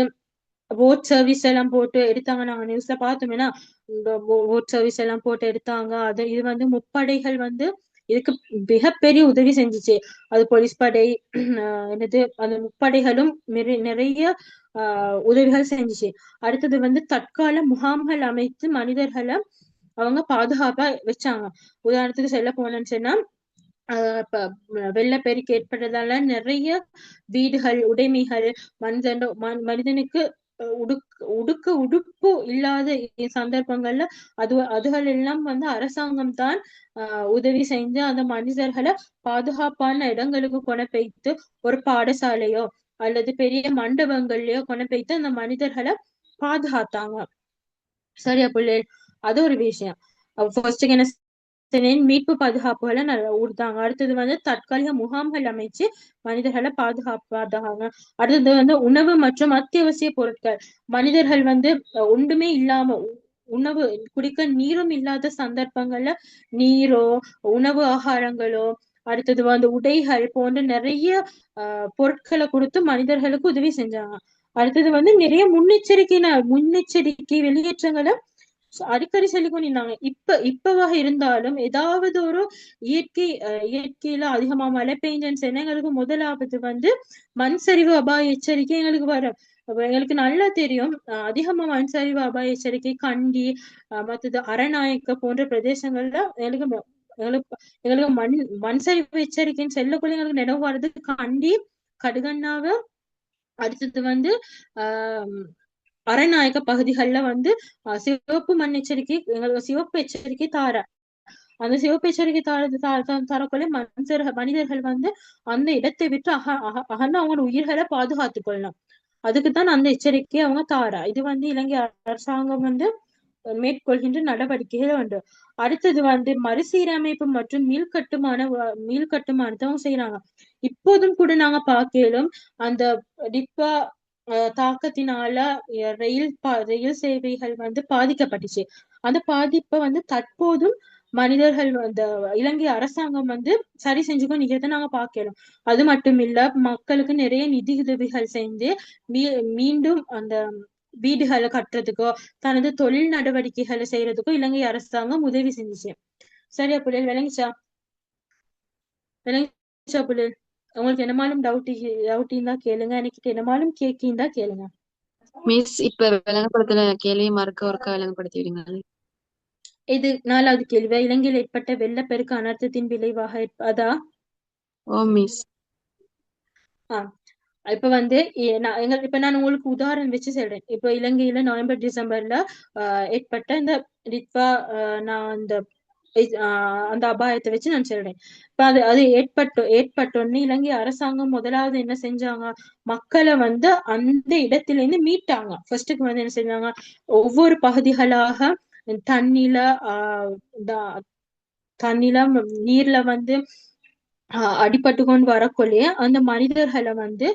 போட் சர்வீஸ் எல்லாம் போட்டு எடுத்தாங்க. நாங்க நியூஸ்ல பார்த்தோம்னா இந்த போட் சர்வீஸ் எல்லாம் போட்டு எடுத்தாங்க. இது வந்து முப்படைகள் வந்து இதுக்கு மிகப்பெரிய உதவி செஞ்சுச்சு. அது போலீஸ் படை, என்னது அந்த முப்படைகளும் நிறைய உதவிகள் செஞ்சுச்சு. அடுத்தது வந்து தற்கால முகாம்கள் அமைத்து மனிதர்களை அவங்க பாதுகாப்பா வச்சாங்க. உதாரணத்துக்கு சொல்ல போனேன்னு சொன்னா, இப்ப வெள்ளப்பெருக்கு ஏற்பட்டதால நிறைய வீடுகள், உடைமைகள், மனிதனுக்கு உடுப்பு இல்லாத சந்தர்ப்பங்கள்ல அதுகள் எல்லாம் வந்து அரசாங்கம் தான் உதவி செஞ்சு அந்த மனிதர்களை பாதுகாப்பான இடங்களுக்கு கொண்டு போய்த்து ஒரு பாடசாலையோ அல்லது பெரிய மண்டபங்கள்லயோ கொண்டு போய்த்து அந்த மனிதர்களை பாதுகாத்தாங்க. சரியா பிள்ளை? அது ஒரு விஷயம். ஃபர்ஸ்ட் என்ன மீட்பு பாதுகாப்புகளை ஊடுத்தாங்க. அடுத்தது வந்து தற்காலிக முகாம்கள் அமைச்சு மனிதர்களை பாதுகாப்பாங்க. அடுத்தது வந்து உணவு மற்றும் அத்தியாவசிய பொருட்கள். மனிதர்கள் வந்து ஒன்றுமே இல்லாம, உணவு குடிக்க நீரும் இல்லாத சந்தர்ப்பங்கள்ல நீரோ உணவு ஆகாரங்களோ, அடுத்தது வந்து உடைகள் போன்ற நிறைய பொருட்களை கொடுத்து மனிதர்களுக்கு உதவி செஞ்சாங்க. அடுத்தது வந்து நிறைய முன்னெச்சரிக்கை வெளியேற்றங்களை அடிக்கடி சொல்லிக்கொண்டிருந்தாங்க. இப்பவாக இருந்தாலும் ஏதாவது ஒரு இயற்கையில அதிகமா மழை பெய்ஞ்சன்னு சொன்னா எங்களுக்கு முதலாவது வந்து மண் சரிவு அபாய எச்சரிக்கை எங்களுக்கு வரும். எங்களுக்கு நல்லா தெரியும், அதிகமா மண் சரிவு அபாய எச்சரிக்கை கண்டி மற்றது அரநாயக்க போன்ற பிரதேசங்கள்ல எங்களுக்கு மண் சரிவு எச்சரிக்கைன்னு செல்லக்குள்ள எங்களுக்கு நினைவு வர்றது கண்டி, கடுகண்ணாவ, அடுத்தது வந்து அரநாயக்க பகுதிகள்ல வந்து சிவப்பு மண் எச்சரிக்கை, எங்களுக்கு சிவப்பு எச்சரிக்கை தார. அந்த சிவப்பு எச்சரிக்கை தரக்குள்ள மனிதர்கள் வந்து அந்த இடத்தை விட்டு அகன்று அவங்களோட உயிர்களை பாதுகாத்துக் கொள்ளலாம். அதுக்குத்தான் அந்த எச்சரிக்கையை அவங்க தாரா. இது வந்து இலங்கை அரசாங்கம் வந்து மேற்கொள்கின்ற நடவடிக்கைகள் உண்டு. அடுத்தது வந்து மறுசீரமைப்பு மற்றும் மீள்கட்டுமானத்தை அவங்க செய்யறாங்க. இப்போதும் கூட நாங்க பார்க்கலும் அந்த டிப்பா தாக்கத்தினால ரயில் சேவைகள் வந்து பாதிக்கப்பட்டுச்சு. அந்த பாதிப்பை வந்து தற்போதும் மனிதர்கள் அந்த இலங்கை அரசாங்கம் வந்து சரி செஞ்சுக்கோ நிக்கிறத நாங்க பாக்கிறோம். அது மட்டும் இல்ல, மக்களுக்கு நிறைய நிதி உதவிகள் செஞ்சு மீண்டும் அந்த வீடுகளை கட்டுறதுக்கோ தனது தொழில் நடவடிக்கைகளை செய்யறதுக்கோ இலங்கை அரசாங்கம் உதவி செஞ்சுச்சு. சரியா புள்ளியல்? விளங்கிச்சா புள்ளியல்? உங்களுக்கு என்னமாலும் டவுட் இருந்தா கேளுங்க, எனக்கு என்னமாலும் கேக்கிந்தா கேளுங்க. மிஸ் இப்ப விளங்கப்படுத்தின கேள்வி மறுக்க ஒருக்கா விளங்கப்படுத்திடுங்க. இது 4வது கேள்வி. இலங்கையில் ஏற்பட்ட வெள்ளப்பெருக்கு அனர்த்தத்தின் விளைவாக அதா? ஓ மிஸ். இப்ப வந்து இப்ப நான் உங்களுக்கு உதாரணம் வச்சு சொல்றேன். இப்ப இலங்கையில நவம்பர் டிசம்பர்ல ஏற்பட்ட இந்த ரித்வா நான் அந்த அபாயத்தை வச்சு நான் சொல்றேன். இப்ப அது ஏற்பட்டோன்னு இலங்கை அரசாங்கம் முதலாவது என்ன செஞ்சாங்க, மக்களை வந்து அந்த இடத்துல இருந்து மீட்டாங்க. ஃபர்ஸ்ட்டுக்கு வந்து என்ன செஞ்சாங்க, ஒவ்வொரு பகுதிகளாக தண்ணில நீர்ல வந்து அடிபட்டு கொண்டு வரக்குள்ளேயே அந்த மனிதர்களை வந்து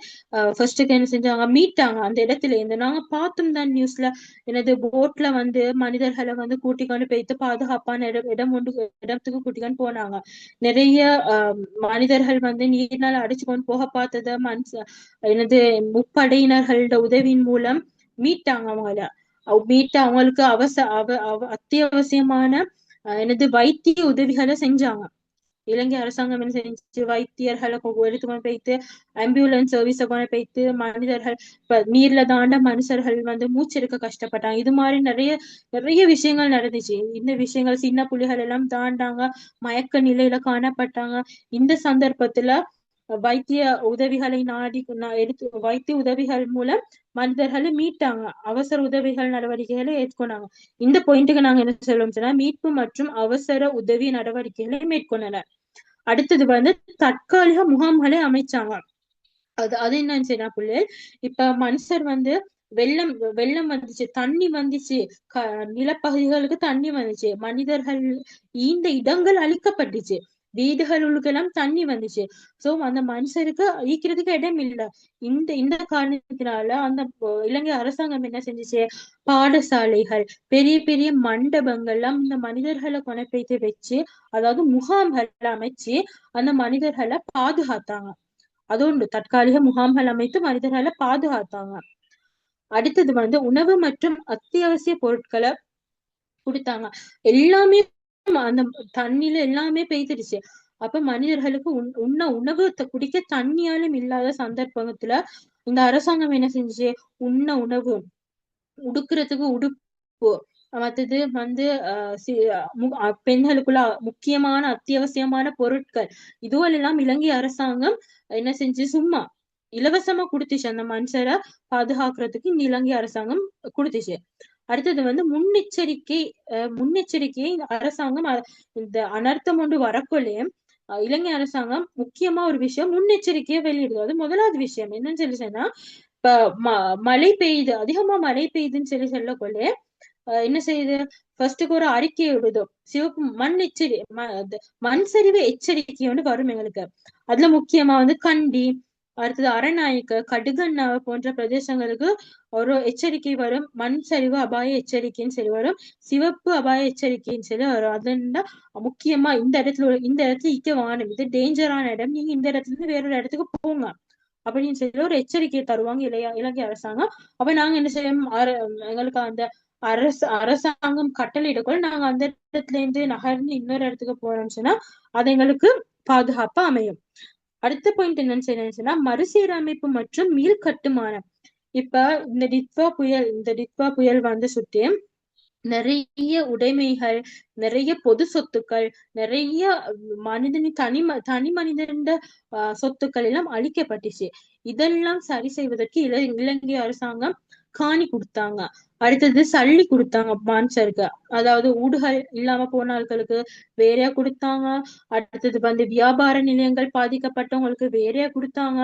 ஃபர்ஸ்ட்டுக்கு என்ன செஞ்சாங்க, மீட்டாங்க அந்த இடத்துல இருந்து. நாங்க பார்த்தோம் தான் நியூஸ்ல, எனது போட்ல வந்து மனிதர்களை வந்து கூட்டிக்கொண்டு போயிட்டு பாதுகாப்பான இடத்துக்கு கூட்டிக்கொண்டு போனாங்க. நிறைய மனிதர்கள் வந்து நீர்னால அடிச்சு கொண்டு போக பார்த்தத எனது முப்படையினர்களோட உதவியின் மூலம் மீட்டாங்க. அவங்களுக்கு அத்தியாவசியமான எனது வைத்திய உதவிகளை செஞ்சாங்க. இலங்கை அரசாங்கம் என்ன செஞ்சு, வைத்தியர்களை எடுத்துக்கொண்டு போயிட்டு ஆம்புலன்ஸ் சர்வீஸ கொண்டு போயிட்டு மனிதர்கள் நீர்ல தாண்ட மனுஷர்கள் வந்து மூச்செடுக்க கஷ்டப்பட்டாங்க. இது மாதிரி நிறைய விஷயங்கள் நடந்துச்சு. இந்த விஷயங்கள் சின்ன புள்ளிகள் எல்லாம் தாண்டாங்க, மயக்க நிலையில காணப்பட்டாங்க. இந்த சந்தர்ப்பத்துல வைத்திய உதவிகளை வைத்திய உதவிகள் மூலம் மனிதர்களை மீட்டாங்க. அவசர உதவிகள் நடவடிக்கைகளை ஏற்கொண்டாங்க. இந்த பாயிண்ட்டுக்கு நாங்க என்ன சொல்லுவோம் சொன்னா, மீட்பு மற்றும் அவசர உதவி நடவடிக்கைகளை மேற்கொண்டனர். அடுத்தது வந்து தற்காலிக முகாம்களை அமைச்சாங்க. அது என்னன்னு சொன்னா புள்ளை, இப்ப மனுஷர் வந்து வெள்ளம் வந்துச்சு, தண்ணி வந்துச்சு, நிலப்பகுதிகளுக்கு தண்ணி வந்துச்சு, மனிதர்கள் இந்த இடங்கள் அழிக்கப்பட்டுச்சு, வீடுகளுக்கெல்லாம் தண்ணி வந்துச்சு. சோ அந்த மனுஷருக்கு ஈக்கிறதுக்கு இடம் இல்ல. இந்த காரணத்தினால அந்த இலங்கை அரசாங்கம் என்ன செஞ்சுச்சு, பாடசாலைகள், பெரிய பெரிய மண்டபங்கள்லாம் இந்த மனிதர்களை கொண்டு வச்சு, அதாவது முகாம்கள் அமைச்சு அந்த மனிதர்களை பாதுகாத்தாங்க. அதோண்டு தற்காலிக முகாம்கள் அமைத்து மனிதர்களை பாதுகாத்தாங்க. அடுத்தது வந்து உணவு மற்றும் அத்தியாவசிய பொருட்களை கொடுத்தாங்க. எல்லாமே அந்த தண்ணியில எல்லாமே பெய்திருச்சு. அப்ப மனிதர்களுக்கு உணவு குடிக்க தண்ணியாலும் இல்லாத சந்தர்ப்பத்துல இந்த அரசாங்கம் என்ன செஞ்சுச்சு, உணவு, உடுக்கிறதுக்கு உடுப்பு, மற்றது வந்து பெண்களுக்குள்ள முக்கியமான அத்தியாவசியமான பொருட்கள், இதுவெல்லாம் இலங்கை அரசாங்கம் என்ன செஞ்சு சும்மா இலவசமா கொடுத்துச்சு. அந்த மனுஷரை பாதுகாக்கிறதுக்கு இந்த இலங்கை அரசாங்கம் கொடுத்துச்சு. அடுத்தது வந்து முன்னெச்சரிக்கையை அரசாங்கம் இந்த அனர்த்தம் ஒன்று வரக்குள்ளே இலங்கை அரசாங்கம் முக்கியமா ஒரு விஷயம் முன்னெச்சரிக்கையை வெளியிடுது. அது முதலாவது விஷயம் என்னன்னு சொல்லி சொன்னா, இப்ப மழை பெய்யுது, அதிகமா மழை பெய்யுதுன்னு சொல்லக்குள்ளே என்ன செய்யுது, ஃபர்ஸ்ட்டுக்கு ஒரு அறிக்கையை விடுதோம், சிவப்பு மண் சரிவு எச்சரிக்கை வந்து வரும் எங்களுக்கு. அதுல முக்கியமா வந்து கண்டி, அடுத்தது அரநாயக்க, கடுகண்ணா போன்ற பிரதேசங்களுக்கு ஒரு எச்சரிக்கை வரும். மண் சரிவு அபாய எச்சரிக்கைன்னு சொல்லி வரும், சிவப்பு அபாய எச்சரிக்கைன்னு சொல்லி வரும். அதுன்னா முக்கியமா இந்த இடத்துல இக்க வாணும், இது டேஞ்சரான இடம், நீங்க இந்த இடத்துல இருந்து வேறொரு இடத்துக்கு போங்க அப்படின்னு சொல்லி ஒரு எச்சரிக்கையை தருவாங்க இலங்கை அரசாங்கம். அப்ப நாங்க என்ன செய்வோம், எங்களுக்கு அந்த அரசாங்கம் கட்டளையிடக்கூட நாங்க அந்த இடத்துல இருந்து நகர்ந்து இன்னொரு இடத்துக்கு போறோம்னு சொன்னா அது எங்களுக்கு பாதுகாப்பா அமையும். அடுத்த பாயிண்ட் என்னன்னு சொன்னா, மறுசீரமைப்பு மற்றும் மீள் கட்டுமானம். இப்ப இந்த டிட்வா புயல் வந்து சுத்தி நிறைய உடைமைகள், நிறைய பொது சொத்துக்கள், நிறைய தனி மனிதன் சொத்துக்கள் எல்லாம் அழிக்கப்பட்டுச்சு. இதெல்லாம் சரி செய்வதற்கு இலங்கை அரசாங்கம் காணி கொடுத்தாங்க. அடுத்தது சல்லி கொடுத்தாங்க மனுஷருக்கு, அதாவது ஊடுகள் இல்லாம போன ஆட்களுக்கு வேறையா கொடுத்தாங்க. அடுத்தது வந்து வியாபார நிலையங்கள் பாதிக்கப்பட்டவங்களுக்கு வேறையா கொடுத்தாங்க.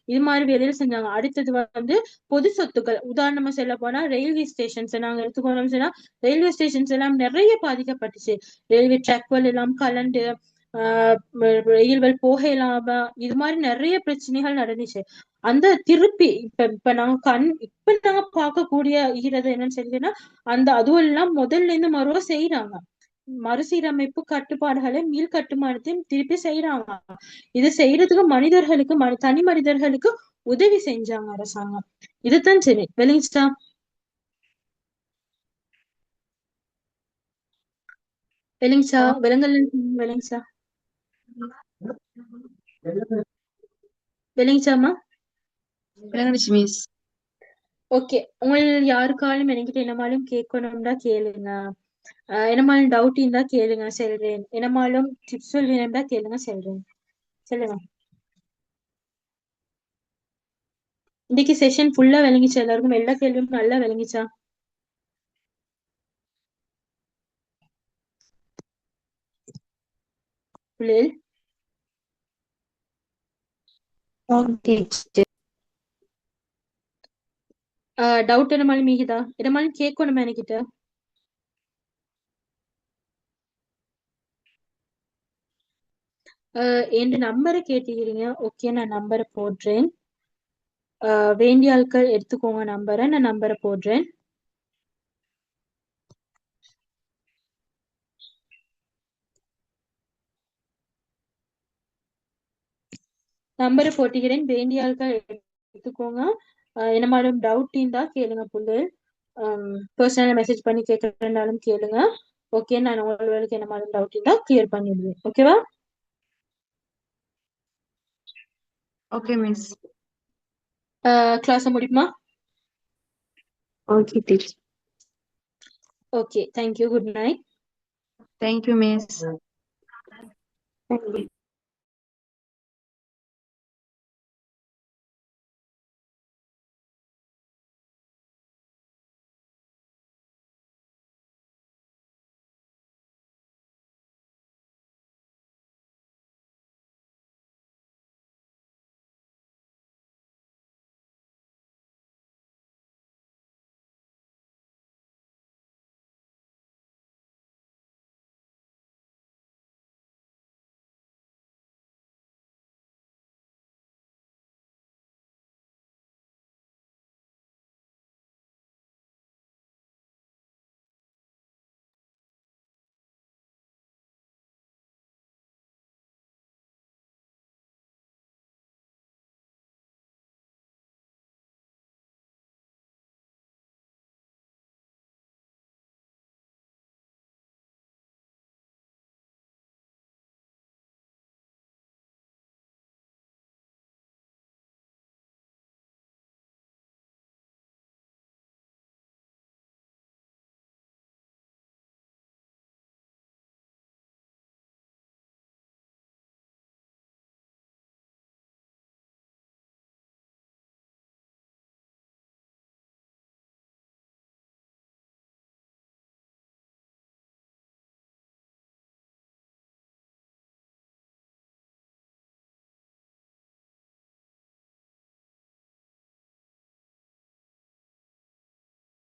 இது மாதிரி வேலையில செஞ்சாங்க. அடுத்தது வந்து பொது சொத்துக்கள், உதாரணமா சொல்ல போனா ரயில்வே ஸ்டேஷன்ஸ் நாங்க எடுத்துக்கோன்னு சொன்னா, ரயில்வே ஸ்டேஷன்ஸ் எல்லாம் நிறைய பாதிக்கப்பட்டுச்சு. ரயில்வே ட்ராக்கள் எல்லாம் கலண்டு ரயில்கள் போகலாமா, இது மாதிரி நிறைய பிரச்சனைகள் நடந்துச்சு. அந்த திருப்பி இப்ப நாங்க பார்க்கக்கூடிய ஈரது என்னன்னு சொல்லிட்டுன்னா, அதுவும் எல்லாம் முதல்ல இருந்து செய்யறாங்க. மறுசீரமைப்பு கட்டுப்பாடுகளை மீள் கட்டுமானத்தையும் திருப்பி செய்யறாங்க. இது செய்யறதுக்கு மனிதர்களுக்கு தனி மனிதர்களுக்கு உதவி செஞ்சாங்க அரசாங்கம். இதுதான் சரி. விளங்கிச்சா? விளங்கிச்சா? விளங்குச்சா? விளங்கிச்சாமா? விளங்குச்சு மிஸ். ஓகே. யாருக்காலும் என்கிட்ட என்னமாலும் கேட்கணும்னா கேளுங்க. என்னமாலும் டவுட் இருந்தா கேளுங்க சொல்றேன். என்னமாலும் டிப்ஸ் சொல்லணும்னா கேளுங்க சொல்றேன். சொல்லுங்க. இன்னைக்கு செஷன் ஃபுல்லா விளங்கிச்சா? எல்லாருக்கும் எல்லா கேள்வியும் நல்லா விளங்கிச்சா? புள்ளில் டவுட் என்னமாலும் மீகுதா? என்னமாலும் கேட்கணுமா என்கிட்ட? என் நம்பரை கேட்டுக்கிறீங்க. ஓகே, நான் நம்பரை போடுறேன். வேண்டிய ஆட்கள் எடுத்துக்கோங்க நம்பரை. நான் நம்பரை போடுறேன். நம்பரை போட்டுக்கிறேன். வேண்டிய ஆட்கள் எடுத்துக்கோங்க. என்னமாலும் டவுட் இருந்தா கேளுங்க புள்ளு. பர்சனலா மெசேஜ் பண்ணி கேட்கறதுனாலும் கேளுங்க. ஓகே, நான் உங்களுக்கு என்ன மாதிரி டவுட் இருந்தா கிளியர் பண்ணிடுவேன். ஓகேவா? Okay miss. கிளாஸ் முடியுமா? Okay teacher. Okay, thank you. Good night. Thank you miss. Thank you.